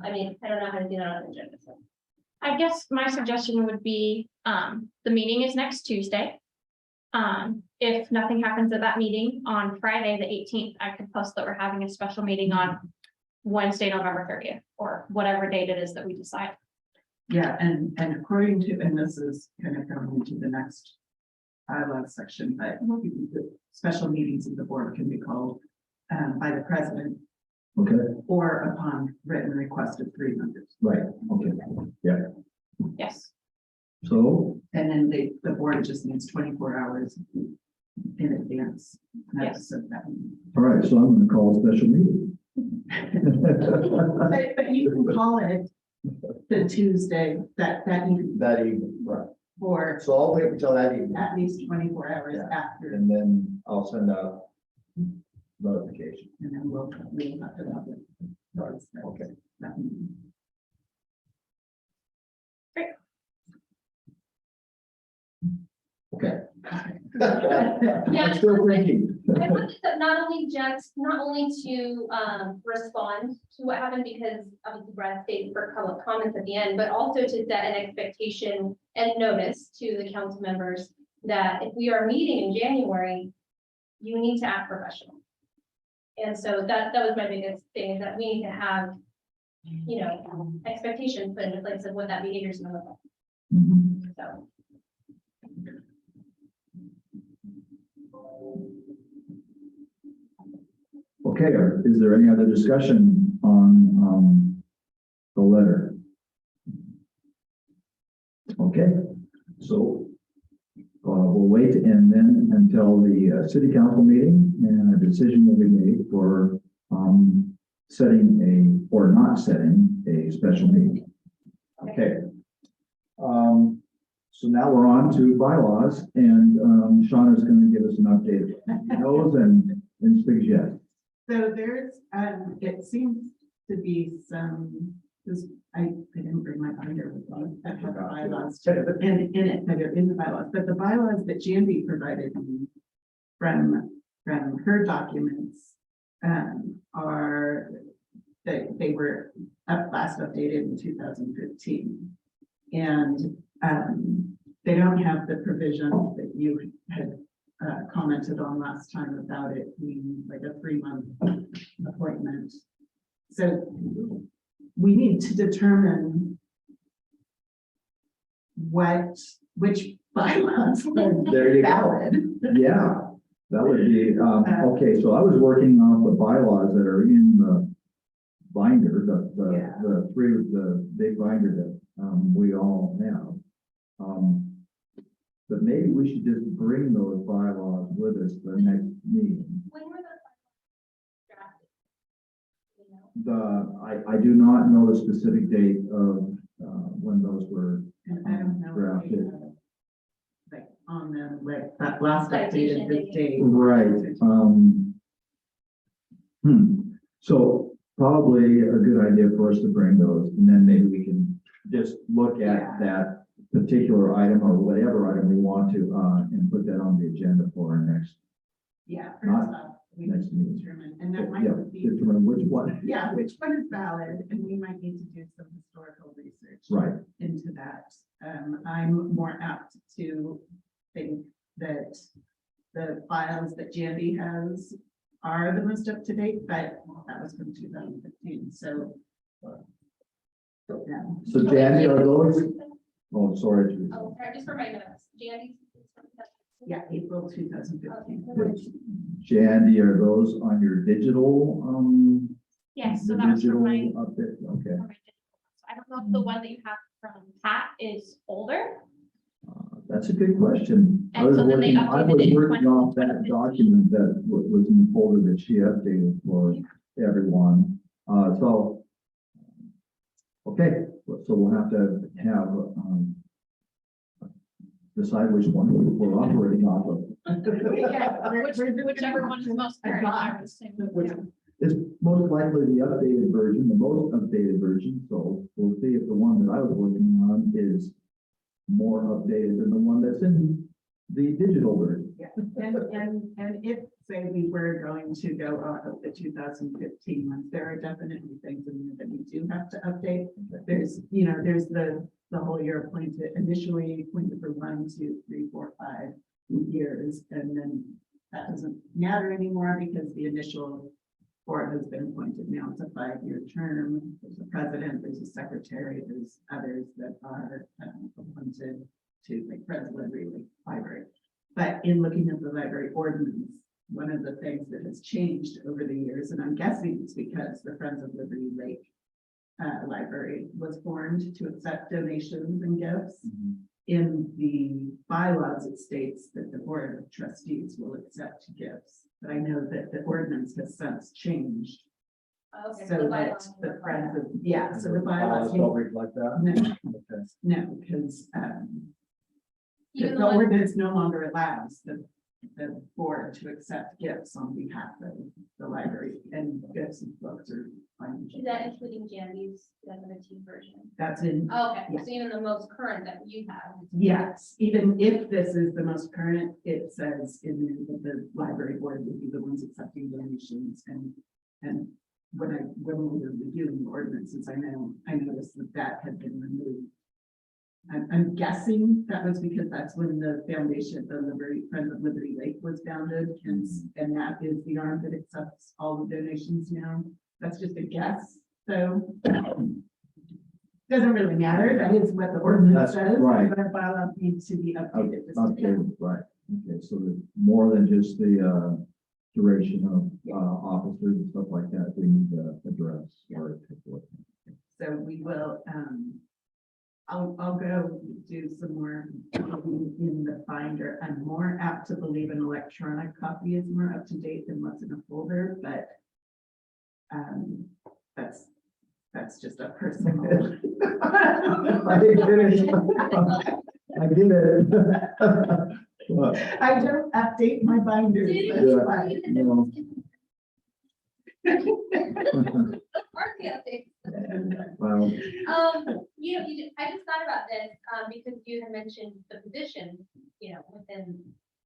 I mean, I don't know how to do that on the agenda, so. I guess my suggestion would be, the meeting is next Tuesday. If nothing happens at that meeting on Friday, the 18th, I could post that we're having a special meeting on Wednesday, November 30th, or whatever date it is that we decide. Yeah, and according to, and this is kind of going into the next bylaw section, but the special meetings of the board can be called by the president Okay, or upon written request of 3 members. right, okay, yeah. Yes. So, And then the board just needs 24 hours in advance. Yes. all right, so I'm gonna call a special meeting. But you can call it the Tuesday, that evening, That evening, right. or So I'll wait until that evening, at least 24 hours Yeah. after, and then I'll send out notification. and then we'll have to have it. Okay. That meeting. Okay. Yeah. I'm still thinking. I wanted to not only to respond to what happened because obviously Brad stayed for public comments at the end, but also to set an expectation and notice to the council members that if we are meeting in January, you need to act professional. And so that was my biggest thing, is that we need to have, you know, expectations put into place of what that behavior is gonna look like. Mhm. So. Okay, is there any other discussion on, the letter? Okay, so, we'll wait and then until the, city council meeting and a decision will be made for, setting or not setting a special meeting. Okay. So now we're on to bylaws and, Sean is going to give us an update on those and suggestions. So there's, it seems to be some, this, I didn't bring my binder with me, that have the bylaws too, but in it, they're in the bylaws, but the bylaws that Jandy provided me from her documents, are, they were last updated in 2015. And, they don't have the provisions that you had commented on last time about it being like a 3-month appointment. So we need to determine which bylaws are There you go. valid. Yeah, that would be, okay, so I was working off the bylaws that are in binder, Yeah. the big binder that, we all have. But maybe we should just bring those bylaws with us the next meeting. When were those drafted? You know? I do not know the specific date of, when those were And I don't know. if we drafted. have, like, on them, like, that last Citation updated this date. Right, so probably a good idea for us to bring those, and then maybe we can just look Yeah. at that particular item or whatever item we want to, and put that on the agenda for our next, Yeah. Not first off, we next need to meeting. determine, and that might yeah, be, determine which one. yeah, which one is valid, and we might need to do some historical research. Right, Into that. I'm more apt to think that the files that Jandy has are the most up to date, but that was from 2015, so. Yeah. so Jandy, are those, oh, sorry. Teresa. Oh, sorry, just for my notes, Jandy. Yeah, April 2015. Jandy, are those on your digital, Yes, so the that was digital from my. update, okay. from my digital. I don't know if the one that you have from Pat is older. That's a good question. I And was so then they working, I updated was it in working off that 2015. document that was in the folder that she updated for everyone. Okay, so we'll have to have, decide which one we're operating off of. Whichever one is most current, I would assume. Which is most likely the updated version, the most updated version, so we'll see if the one that I was working on is more updated than the one that's in the digital version. Yeah, and if, say, we were going to go off of the 2015 ones, there are definitely things in there that we do have to update. There's, there's the whole year appointed, initially appointed for 1, 2, 3, 4, 5 years, and then that doesn't matter anymore because the initial board has been appointed. Now it's a 5-year term. There's a president, there's a secretary, there's others that are appointed to, like, President Library. But in looking at the library ordinance, one of the things that has changed over the years, and I'm guessing it's because the Friends of Liberty Lake Library was formed to accept donations and gifts. In the bylaws, it states that the Board of Trustees will accept gifts, but I know that the ordinance has since changed. Okay, So the that bylaws. the Friends of, yeah, so the Bylaws bylaws. don't reflect that? No, Okay. no, because Even the the one, ordinance no longer allows the board to accept gifts on behalf of the library, and gifts and books are fine. is that including Jandy's 2015 version? That's in, Oh, okay, Yeah. so even the most current that you have. yes, even if this is the most current, it says in there that the library board would be the ones accepting donations, and when we were reviewing the ordinances, I noticed that had been removed. I'm guessing that was because that's when the foundation, the Friends of Liberty Lake was founded, and that is the arm that accepts all the donations now. That's just a guess, so. Doesn't really matter, that is what the ordinance That's says. right. But our bylaw needs to be updated. just to- Okay, right, okay, so the more than just the, duration of, officers and stuff like that, we need to address. or take a look at. So we will, I'll go do some more looking in the binder. I'm more apt to believe an electronic copy is more up to date than what's in a folder, but that's just a personal. I get it. I get it. Well, I don't update my binders. Did that's you why. see the no. Market update? Well, I just thought about this, because you had mentioned the position, within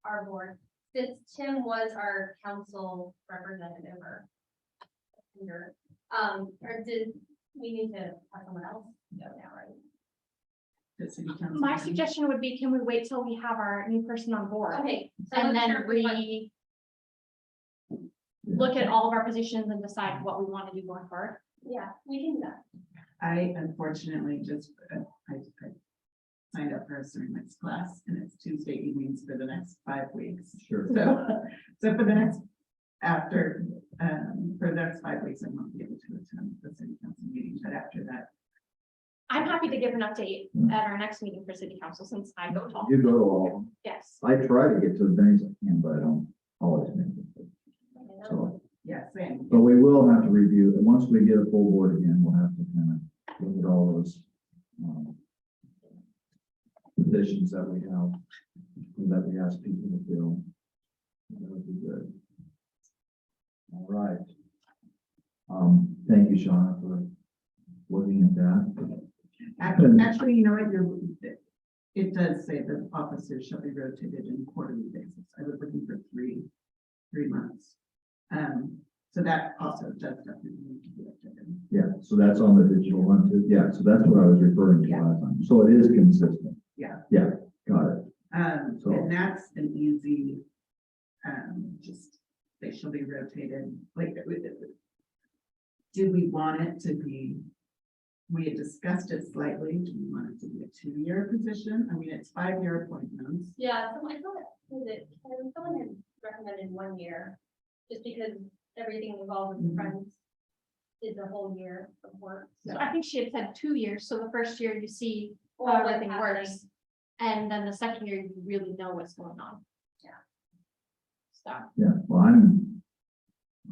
our board. Since Tim was our council representative or did we need to have someone else go now, right? The city council. My suggestion would be, can we wait till we have our new person on board? Okay. so And let's then start with what- look at all of our positions and decide what we want to do going forward. Yeah, we can do that. I unfortunately just, I signed up for a ceramics class, and it's Tuesday evenings for the next 5 weeks. sure. So for the next, after For the next 5 weeks, I won't be able to attend the city council meeting, but after that, I'm happy to give an update at our next meeting for city council since I go to all. You go to all of them. Yes. I try to get to as many as I can, but I don't always make it. So, yeah, same. but we will have to review, and once we get a full board again, we'll have to kind of look at all those positions that we have, that we ask people to fill. That would be good. All right. Thank you, Shauna, for looking at that. Actually, you know what, it does say that officers shall be rotated in quarterly basis. I was looking for three months. So that also does definitely need to be updated. Yeah, so that's on the digital one too. Yeah, so that's what I was referring to Yeah. last time. So it is consistent. Yeah. Yeah, got it. So- And that's an easy, just, they shall be rotated, like, do we want it to be? We had discussed it slightly, do we want it to be a 2-year position? I mean, it's 5-year appointments. Yeah, so I thought, someone had recommended 1 year, just because everything involved with the friends is a whole year of work. So I think she had said 2 years. So the first year you see how Well, what's everything works. happening. And then the second year you really know what's going on. Yeah. So. Yeah, well,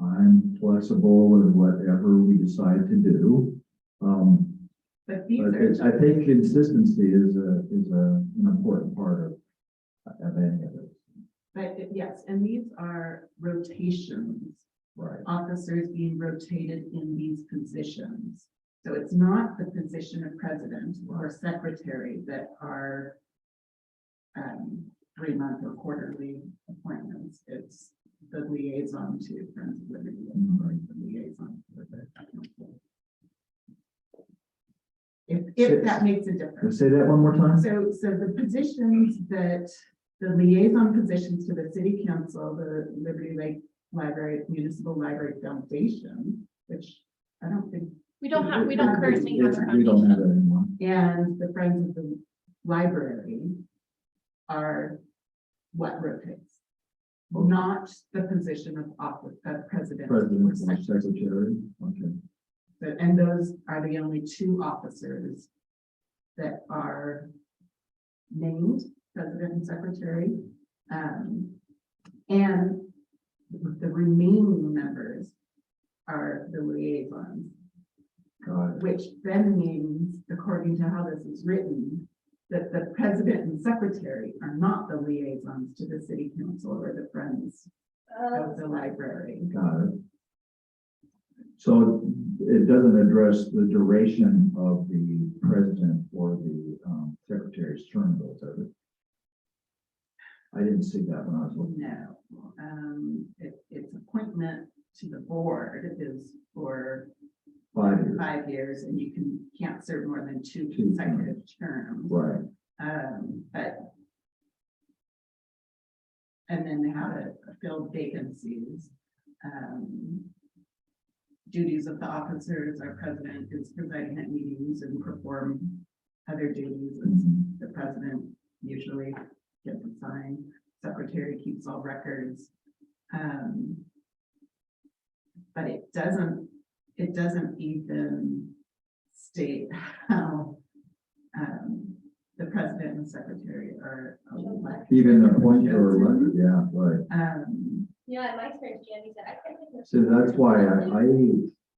I'm flexible with whatever we decide to do. But these But are, I think consistency is an important part of any of it. but yes, and these are rotations, Right. officers being rotated in these positions. So it's not the position of president or secretary that are 3-month or quarterly appointments. It's the liaison to Friends of Liberty, or the liaison to the council. If that makes a difference. Say that one more time? So the positions that, the liaison positions to the city council, the Liberty Lake Library, Municipal Library Foundation, which I don't think, We don't currently have. a We don't have foundation. it anymore. and the Friends of the Library are what rotates. Not the position of office, of president. or President or secretary. secretary. Okay. And those are the only 2 officers that are named president and secretary. And the remaining members are the liaisons, Got it. which then means, according to how this is written, that the president and secretary are not the liaisons to the city council or the friends of the library. Got it. So it doesn't address the duration of the president or the secretary's term, though, does it? I didn't see that when I was looking. No, its appointment to the board is for 5 years. 5 years, and you can't serve more than 2 Two consecutive terms. Right. But. And then how to fill vacancies. Duties of the officers, our president is presiding at meetings and perform other duties, and the president usually gets assigned, secretary keeps all records. But it doesn't even state how the president and secretary are elected. Even appointed or elected, yeah, right. Yeah, in my experience, Jandy said, I can't think of. So that's why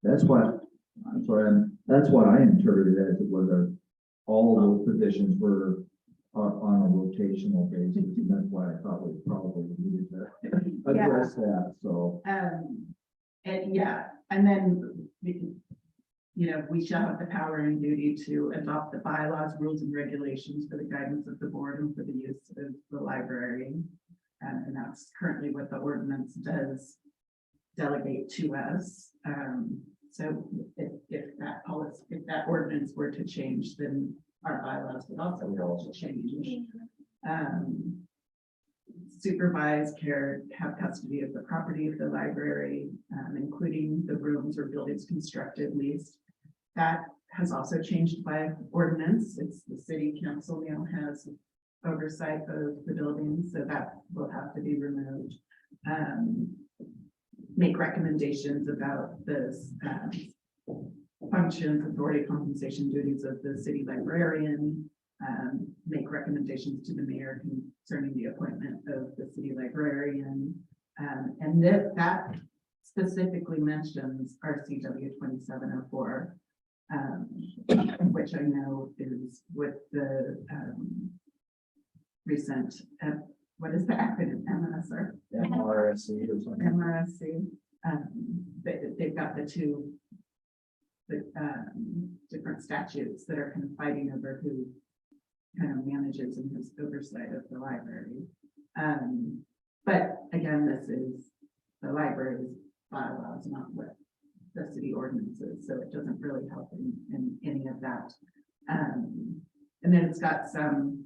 that's what I interpreted as it was all those positions were on a rotational basis, and that's why I thought we probably needed to address that, so. And yeah, and then, we shall have the power and duty to adopt the bylaws, rules and regulations for the guidance of the board and for the use of the library. And that's currently what the ordinance does delegate to us. So if that ordinance were to change, then our bylaws would also change. Supervise, care, have custody of the property of the library, including the rooms or buildings constructed, leased. That has also changed by ordinance. It's the city council now has oversight of the buildings, so that will have to be removed. make recommendations about this, functions, authority, compensation, duties of the city librarian, make recommendations to the mayor concerning the appointment of the city librarian. And that specifically mentions our CW 2704, which I know is with the recent, what is the acronym, MRSR? MRSC or something. MRSC. They've got the two different statutes that are kind of fighting over who kind of manages and has oversight of the library. But again, this is the library's bylaws, not what the city ordinances, so it doesn't really help in any of that. And then it's got some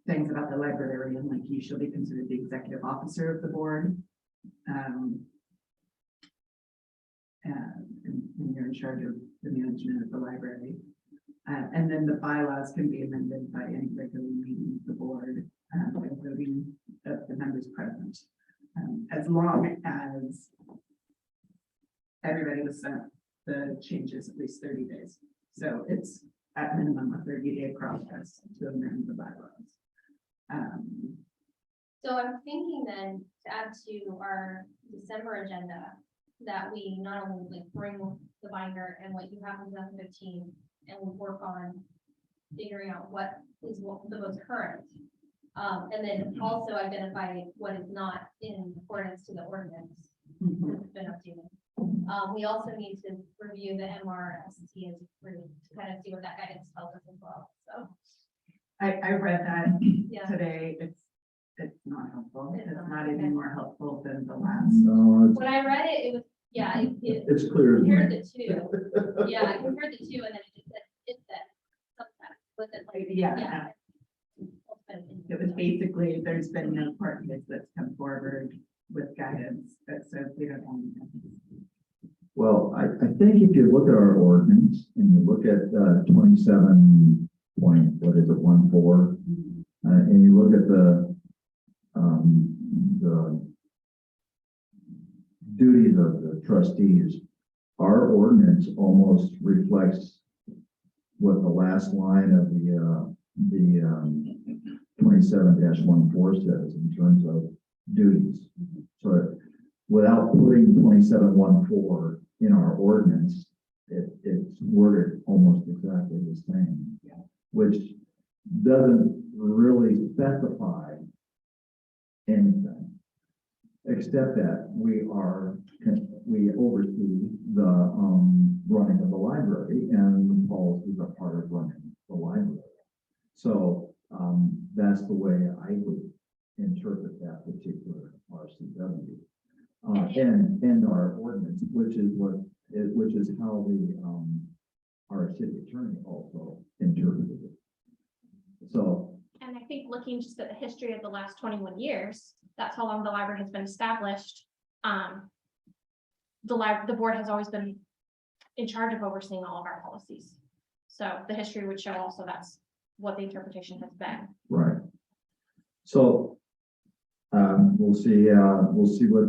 things about the librarian, like you shall be considered the executive officer of the board. And you're in charge of the management of the library. And then the bylaws can be amended by any regular meeting of the board, by voting of the members present. As long as everybody was sent the changes at least 30 days. So it's at minimum a 30-day process to amend the bylaws. So I'm thinking then to add to our December agenda, that we not only like bring the binder and what you have in 2015 and we'll work on figuring out what is the most current. And then also identify what is not in accordance to the ordinance that's been updated. We also need to review the MRSC as approved to kind of see what that guidance tells us as well, so. I read that Yeah. today. It's not helpful. It's It's not, not okay. any more helpful than the last. No, When I read it, it was, yeah, it it's clear. as compared mud. the two. Yeah, I compared the two and then it just said, it said, sometimes, with it like, Yeah, it was basically, there's been no part of it that's come forward with guidance that says we don't own it. Well, I think if you look at our ordinance and you look at 27 point, what is it, 14, and you look at the duties of the trustees, our ordinance almost reflects what the last line of the 27-14 says in terms of duties. So without putting 27-14 in our ordinance, it's worded almost exactly the same. Yeah. Which doesn't really specify anything, except that we oversee the running of the library, and the policies are part of running the library. So that's the way I would interpret that particular RCW. And our ordinance, which is how our city attorney also interpreted it. So, And I think looking just at the history of the last 21 years, that's how long the library has been established. The board has always been in charge of overseeing all of our policies. So the history would show also that's what the interpretation has been. right. So we'll see what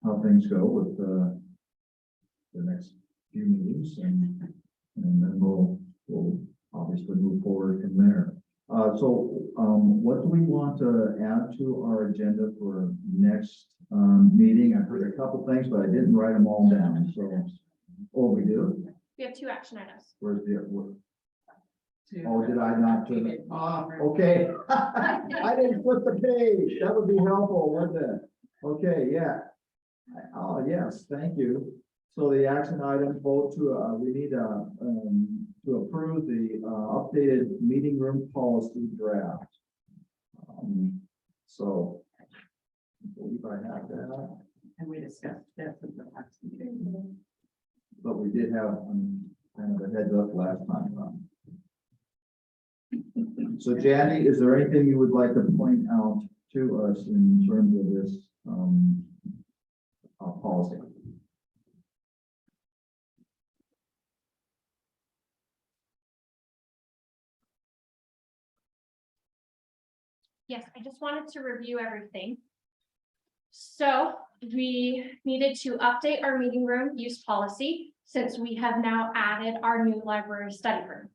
how things go with the next few meetings, and then we'll obviously move forward from there. So what do we want to add to our agenda for next meeting? I've heard a couple things, but I didn't write them all down. So, oh, we do? We have 2 action items. Where's the, to- oh, did I not turn it off? Okay. I didn't flip the page. That would be helpful, wouldn't it? Okay, yeah. Oh, yes, thank you. So the action item vote to, we need to approve the updated meeting room policy draft. So I believe I have that, And we discussed that at the last meeting. but we did have kind of a heads up last time. So Jandy, is there anything you would like to point out to us in terms of this policy? Yes, I just wanted to review everything. So we needed to update our meeting room use policy since we have now added our new library study room.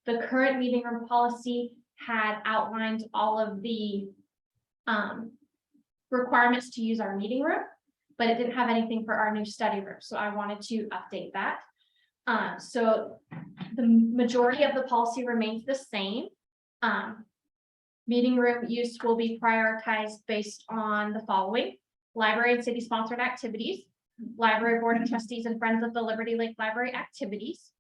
The current meeting room policy had outlined all of the requirements to use our meeting room, but it didn't have anything for our new study room. So I wanted to update that. So the majority of the policy remains the same. Meeting room use will be prioritized based on the following: library and city sponsored activities, library board of trustees and friends of the Liberty Lake Library activities,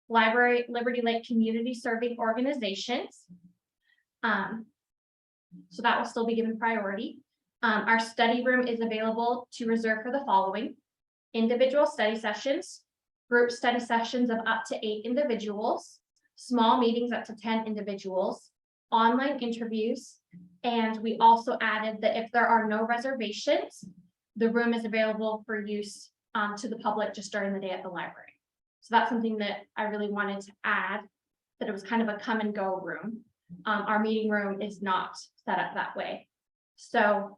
library Liberty Lake community serving organizations. So that will still be given priority. Our study room is available to reserve for the following: individual study sessions, group study sessions of up to 8 individuals, small meetings up to 10 individuals, online interviews, and we also added that if there are no reservations, the room is available for use to the public just during the day at the library. So that's something that I really wanted to add, that it was kind of a come and go room. Our meeting room is not set up that way. So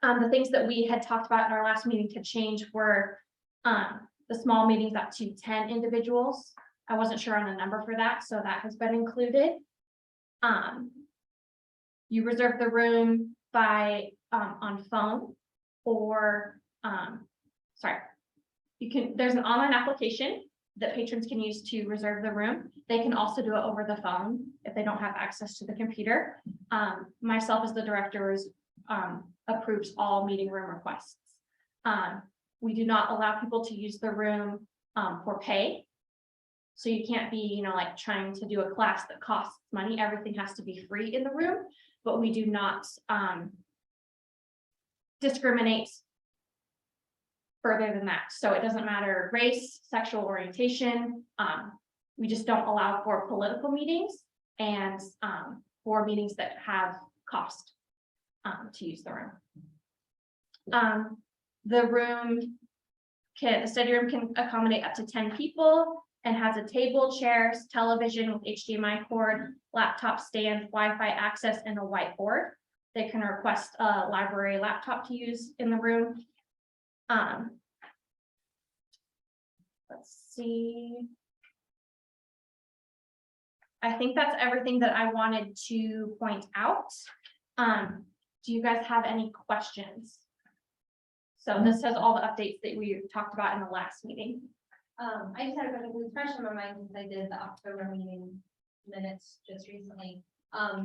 the things that we had talked about in our last meeting to change were the small meetings up to 10 individuals. I wasn't sure on the number for that, so that has been included. You reserve the room by on phone, or there's an online application that patrons can use to reserve the room. They can also do it over the phone if they don't have access to the computer. Myself as the director approves all meeting room requests. We do not allow people to use the room for pay. So you can't be, like trying to do a class that costs money. Everything has to be free in the room, but we do not discriminate further than that. So it doesn't matter race, sexual orientation. We just don't allow for political meetings and for meetings that have cost to use the room. The study room can accommodate up to 10 people and has a table, chairs, television with HDMI cord, laptop stand, Wi-Fi access, and a whiteboard. They can request a library laptop to use in the room. Let's see. I think that's everything that I wanted to point out. Do you guys have any questions? So this has all the updates that we talked about in the last meeting. I just had a question, it was fresh in my mind since I did the October meeting minutes just recently.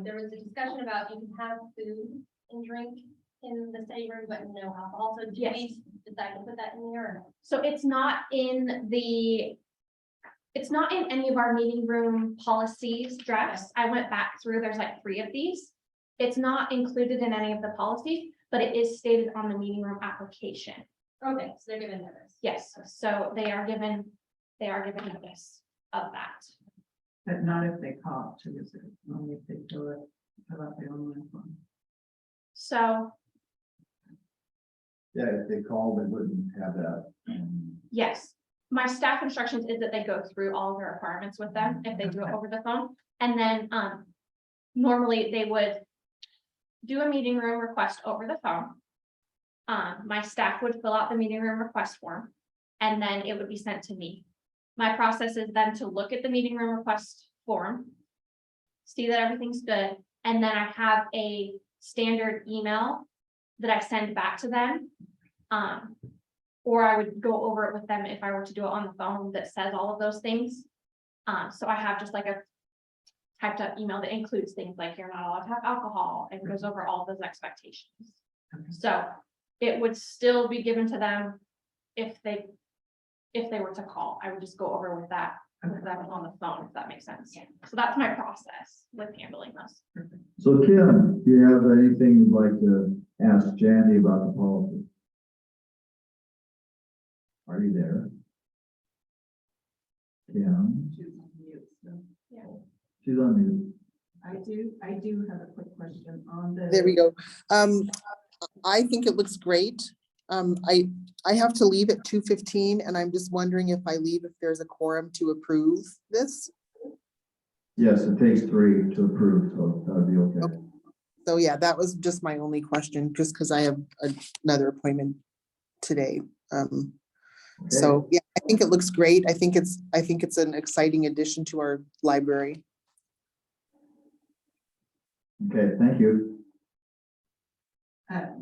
There was a discussion about you can have food and drink in the study room, but no alcohol. So do Yes. we decide to put that in here? Or no? So it's not in any of our meeting room policies drafts. I went back through, there's like 3 of these. It's not included in any of the policies, but it is stated on the meeting room application. Okay, so they're given notice. Yes, so they are given notice of that. But not if they call to visit, only if they fill out the online form. So, Yeah, if they called, they wouldn't have that. yes, my staff instructions is that they go through all of their requirements with them if they do it over the phone. And then, normally they would do a meeting room request over the phone. My staff would fill out the meeting room request form, and then it would be sent to me. My process is then to look at the meeting room request form, see that everything's good, and then I have a standard email that I send back to them. Or I would go over it with them if I were to do it on the phone that says all of those things. So I have just like a typed up email that includes things like you're not allowed to have alcohol and goes over all of those expectations. So it would still be given to them if they were to call. I would just go over with that with them on the phone, if that makes sense. So that's my process with handling this. So Kim, do you have anything you'd like to ask Jandy about the policy? Are you there? Kim, She's on mute, so. she's on mute. I do have a quick question on the. There we go. I think it looks great. I have to leave at 2:15 and I'm just wondering if I leave, if there's a quorum to approve this. Yes, it takes 3 to approve, so that'd be okay. So yeah, that was just my only question, just because I have another appointment today. So yeah, I think it looks great. I think it's an exciting addition to our library. Okay, thank you.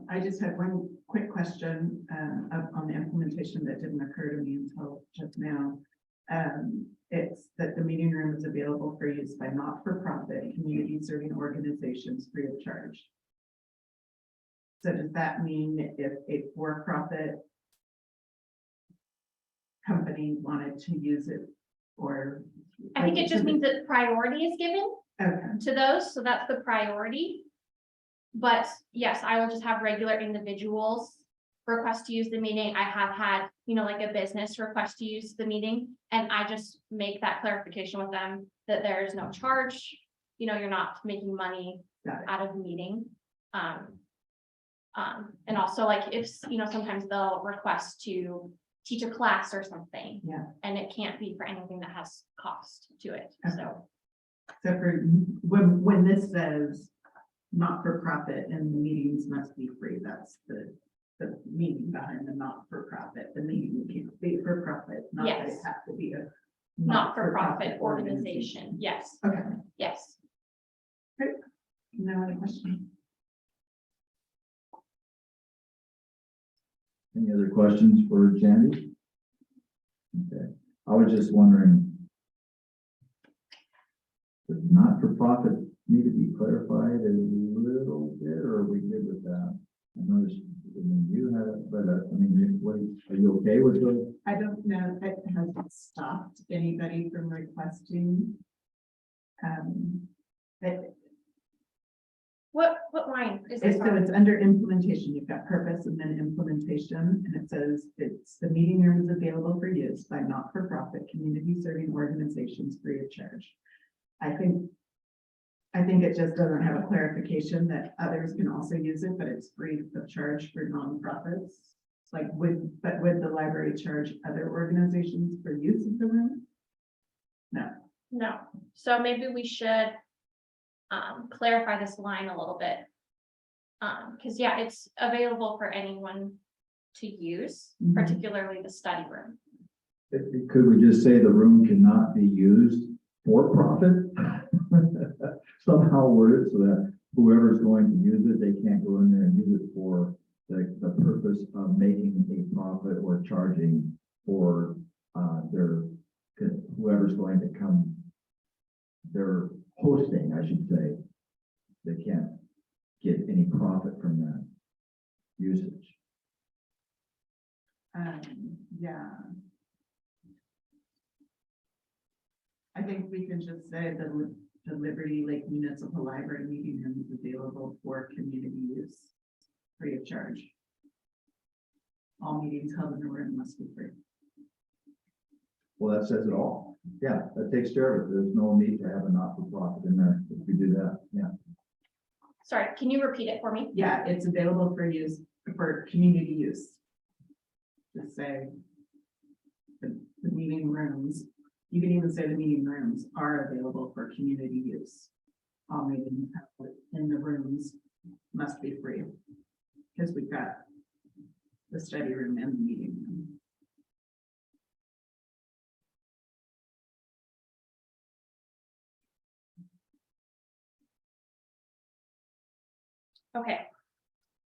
I just had one quick question, on the implementation that didn't occur to me until just now. It's that the meeting room is available for use by not-for-profit community serving organizations free of charge. So does that mean if a for-profit company wanted to use it, or? I think it just means that priority is given Okay, to those, so that's the priority. But yes, I will just have regular individuals request to use the meeting. I have had, like a business request to use the meeting, and I just make that clarification with them that there is no charge. You're not making money got it. out of the meeting. And also like if, sometimes they'll request to teach a class or something. Yeah. And it can't be for anything that has cost to it, Okay. so. So for, when this says not-for-profit and the meetings must be free, that's the meaning behind the not-for-profit. The meeting can't be for profit, not that it Yes. has to be a Not-for-profit organization, yes, Okay, yes. no other question? Any other questions for Jandy? Okay, I was just wondering. Does not-for-profit need to be clarified a little bit, or are we good with that? I noticed, you had it, but are you okay with the? I don't know if it has stopped anybody from requesting. But What line is this so on? it's under implementation. You've got purpose and then implementation, and it says it's the meeting room is available for use by not-for-profit community serving organizations free of charge. I think it just doesn't have a clarification that others can also use it, but it's free of charge for nonprofits. Like would the library charge other organizations for use of the room? No. No, so maybe we should clarify this line a little bit. Because yeah, it's available for anyone to use, Mhm. particularly the study room. Could we just say the room cannot be used for profit? Somehow word it so that whoever's going to use it, they can't go in there and use it for the purpose of making a profit or charging for whoever's going to come. They're hosting, I should say. They can't get any profit from that usage. Yeah. I think we can just say that the Liberty Lake Municipal Library meeting room is available for community use, free of charge. All meetings held in the room must be free. Well, that says it all. Yeah, that takes care of it. There's no need to have a not-for-profit in there if we do that. Yeah. Sorry, can you repeat it for me? Yeah, it's available for use, for community use. Just say the meeting rooms, you can even say the meeting rooms are available for community use. All meetings in the rooms must be free. Because we've got the study room and the meeting room. Okay.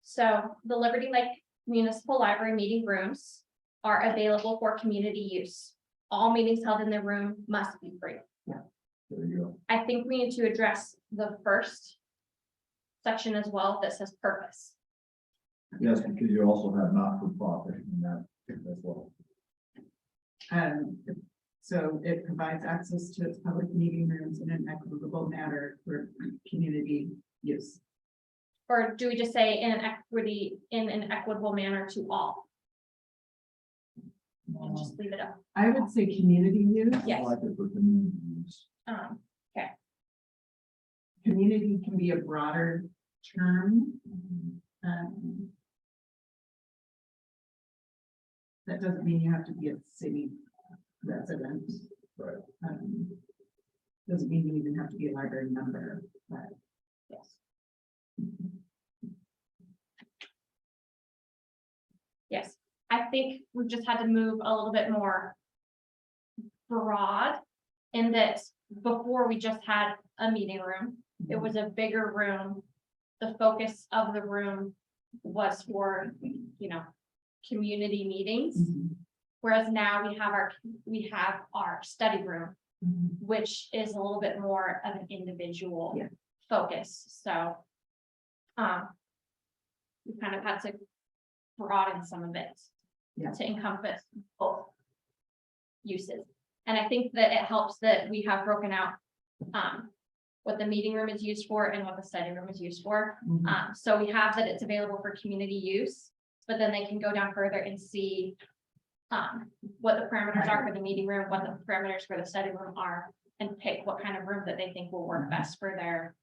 So the Liberty Lake Municipal Library meeting rooms are available for community use. All meetings held in the room must be free. There you go. I think we need to address the first section as well that says purpose. Yes, because you also have not-for-profit in that as well. So it provides access to its public meeting rooms in an equitable manner for community use. Or do we just say in an equitable manner to all? And just leave it up. I would say community use. Yes. I like it for community use. Community can be a broader term. That doesn't mean you have to be a city resident. Right. Doesn't mean you even have to be a library member, but Yes. Yes, I think we've just had to move a little bit more broad in that before we just had a meeting room. It was a bigger room. The focus of the room was for, community meetings. Whereas now we have our study room, which is a little bit more of an individual Yeah. focus, so. We kind of had to broaden some of it. Yeah. To encompass both uses. And I think that it helps that we have broken out, what the meeting room is used for and what the study room is used for. So we have that it's available for community use, but then they can go down further and see what the parameters are for the meeting room, what the parameters for the study room are, and pick what kind of room that they think will work best for their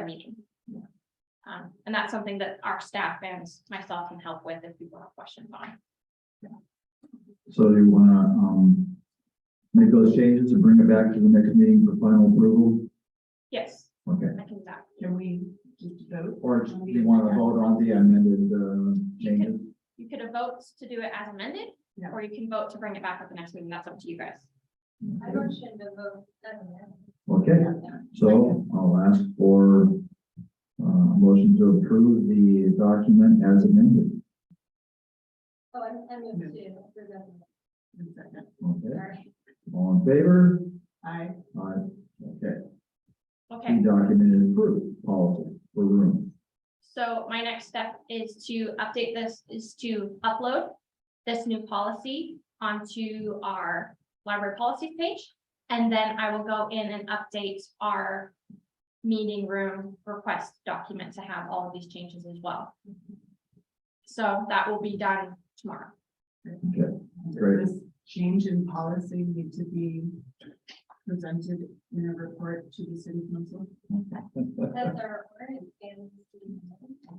meeting. And that's something that our staff and myself can help with if people have questions on. So do you wanna, make those changes and bring it back to the next meeting for final approval? Yes, Okay, I can do that. Can we just vote? or do you wanna vote on the amended, changes? You could vote to do it as amended, Yeah. or you can vote to bring it back at the next meeting. That's up to you guys. I motion to vote. Okay, so I'll ask for, a motion to approve the document as amended. Oh, I moved to. Okay, Sorry. all in favor? I, Aye. Okay, Okay, the document is approved, policy for room. so my next step is to update this, is to upload this new policy onto our library policies page. And then I will go in and update our meeting room request document to have all of these changes as well. So that will be done tomorrow. Okay, great. does this change in policy need to be presented in a report to the city council? That's our ordinance.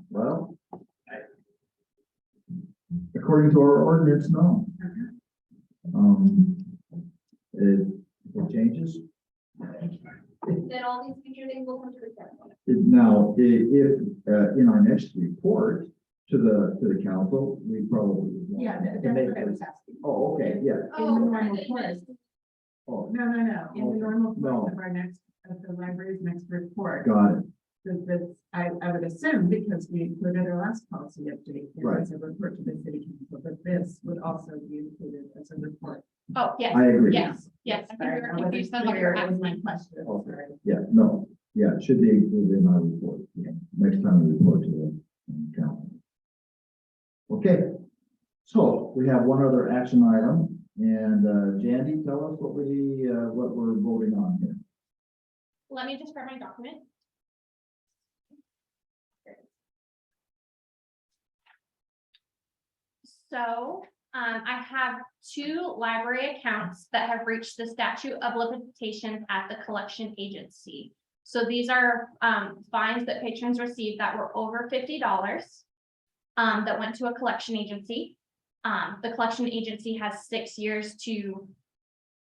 Well, according to our ordinance, no. It changes. Then all these future things will come to the council. Now, if, in our next report to the council, we probably. Yeah, that's to make what I was this- asking. Oh, okay, yeah. In the normal course. Oh, No, in the normal No. course of our next, of the library's next report. got it. This, I would assume, because we included our last policy update, it was a report to the city council, but this would also be included as a report. Oh, yes, I agree. yes, yes. I think Sorry, we were I wasn't confused on what you clear. were That was my asking. question. Okay. Sorry. Yeah, no, yeah, it should be included in our report. Yeah, next time we report to the council. Okay, so we have one other action item, and Jandy, tell us what we're voting on here. Let me just grab my document. So, I have 2 library accounts that have reached the statute of limitations at the collection agency. So these are, fines that patrons received that were over $50, that went to a collection agency. The collection agency has 6 years to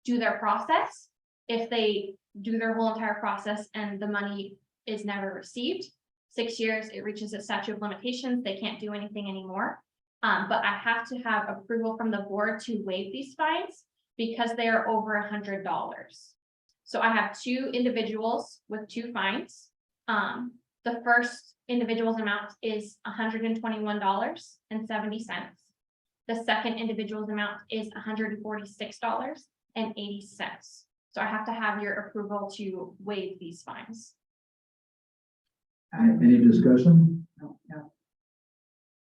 do their process. If they do their whole entire process and the money is never received, 6 years, it reaches a statute of limitations, they can't do anything anymore. But I have to have approval from the board to waive these fines because they are over $100. So I have 2 individuals with 2 fines. The first individual's amount is $121.70. The second individual's amount is $146.80. So I have to have your approval to waive these fines. Any discussion? No,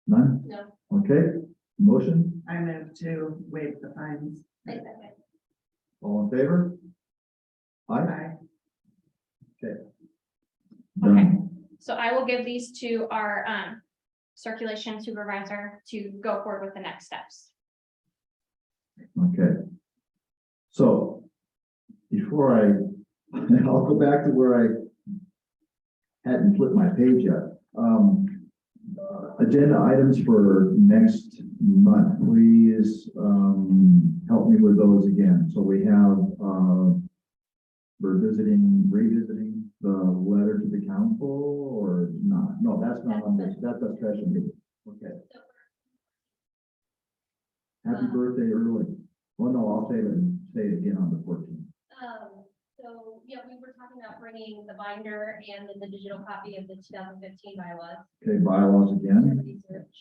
None? No. Okay, motion, I move to waive the fines. I second. all in favor? Aye. Aye. Done. So I will give these to our circulation supervisor to go forward with the next steps. Okay. So, before I'll go back to where I hadn't flipped my page yet. Agenda items for next month, please, help me with those again. So we have, we're revisiting the letter to the council or not? No, that's not on this, that's a special meeting. Okay. Happy birthday early. Well, no, I'll say it again on the 14th. So, yeah, we were talking about bringing the binder and then the digital copy of the 2015 bylaws. Okay, bylaws To again. research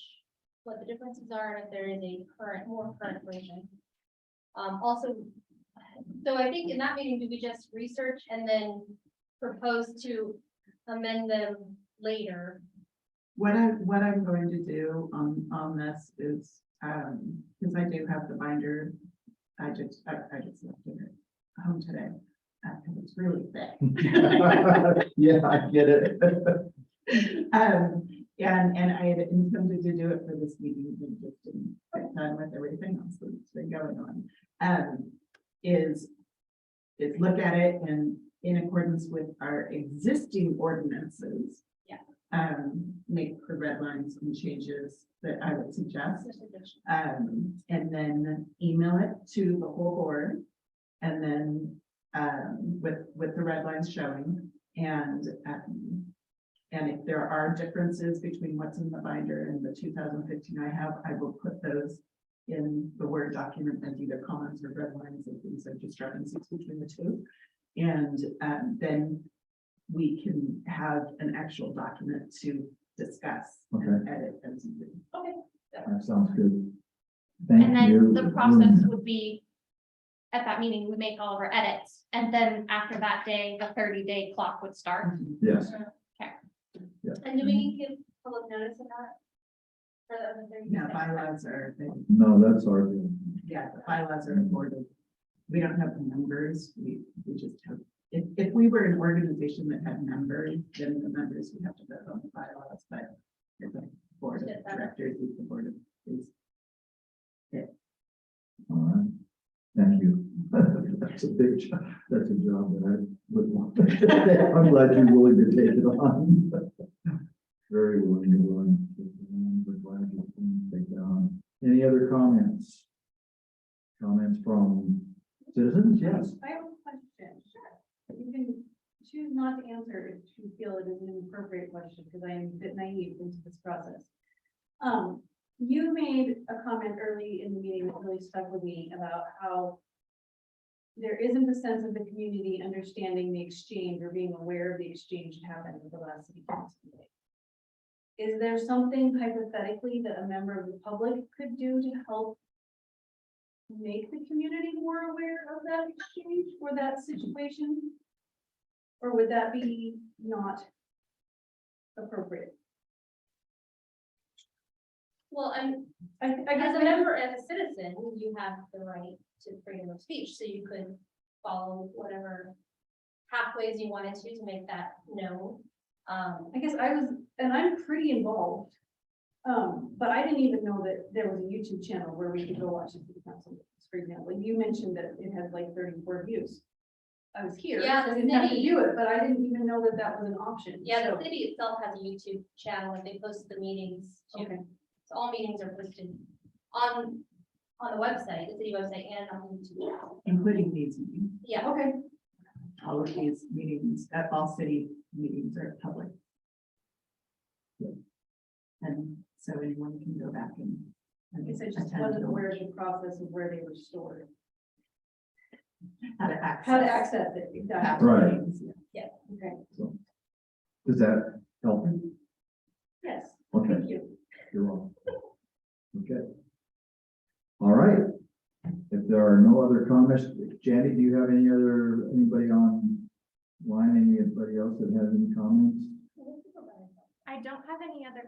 what the differences are and if there is a more current version. Also, so I think in that meeting, do we just research and then propose to amend them later? What I'm going to do on this is, because I do have the binder, I just left it at home today. Because it's really thick. Yeah, I get it. And I had intended to do it for this meeting, and just didn't get done with everything else that's been going on. Is look at it and in accordance with our existing ordinances. Yeah. Make the red lines and changes that I would suggest. And then email it to the whole board. And then, with the red lines showing, and if there are differences between what's in the binder and the 2015 I will put those in the Word document as either comments or red lines and things of discrepancies between the two. And, then we can have an actual document to discuss and edit as needed. Okay. That sounds good. Thank And then you. the process would be, at that meeting, we make all of our edits, and then after that day, the 30-day clock would start. Yes, And do we need to give public notice of that? For the other 30 Yeah, days? bylaws are, no, that's our deal. yeah, the bylaws are important. We don't have the members, we just have, if we were an organization that had members, then the members would have to vote on the bylaws, but it's a board of directors, it's the board of, is. All right. Thank you. That's a big job. That's a job that I would want. I'm glad you're willing to take it on. Very willing, you're willing. We're glad you can take that on. Any other comments? Comments from citizens? Yes. I have a question. Sure. You can choose not to answer if you feel it is an inappropriate question, because I am a bit naive into this process. You made a comment early in the meeting that really stuck with me about how there isn't a sense of the community understanding the exchange or being aware of the exchange that happened at the last city council meeting. Is there something hypothetically that a member of the public could do to help make the community more aware of that exchange or that situation? Or would that be not appropriate? Well, I guess as a member, as a citizen, you have the right to freedom of speech, so you could follow whatever pathways you wanted to make that known. I guess and I'm pretty involved. But I didn't even know that there was a YouTube channel where we could go watch the city council meetings, for example. You mentioned that it had like 34 views. I was here. Yeah, so I the didn't have to city- do it, but I didn't even know that that was an option. Yeah, So- the city itself has a YouTube channel, and they post the meetings too. Okay. So all meetings are posted on the website, the city website, and on the YouTube channel. Including these meetings, Yeah, Okay, all of these meetings, all city meetings are public. And so anyone can go back and. I guess I just attend wasn't them. aware of the process of where they were stored. How to access. How to access it, exactly. Right. Okay, Does that help you? yes, Okay, thank you. you're welcome. Okay. All right. If there are no other comments, Jandy, do you have anybody online, anybody else that has any comments? I don't have any other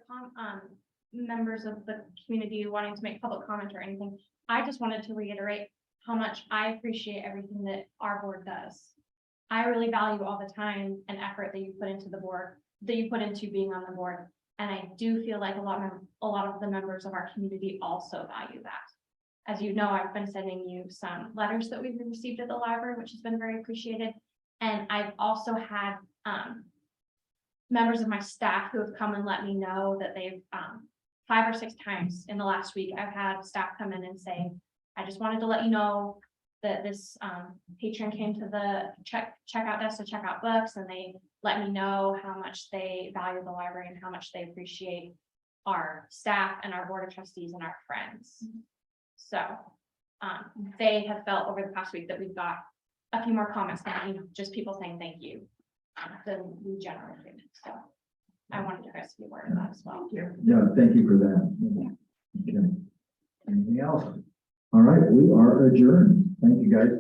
members of the community wanting to make public comment or anything. I just wanted to reiterate how much I appreciate everything that our board does. I really value all the time and effort that you put into the board, that you put into being on the board. And I do feel like a lot of the members of our community also value that. As you know, I've been sending you some letters that we've received at the library, which has been very appreciated. And I've also had members of my staff who have come and let me know that they've 5 or 6 times in the last week, I've had staff come in and say, I just wanted to let you know that this patron came to the checkout desk to check out books, and they let me know how much they value the library and how much they appreciate our staff and our board of trustees and our friends. So they have felt over the past week that we've got a few more comments, than, you know, just people saying thank you than we generally do. So I wanted you guys to be aware of that as well. Yeah, thank you for that. Okay. Anything else? All right, we are adjourned. Thank you, guys.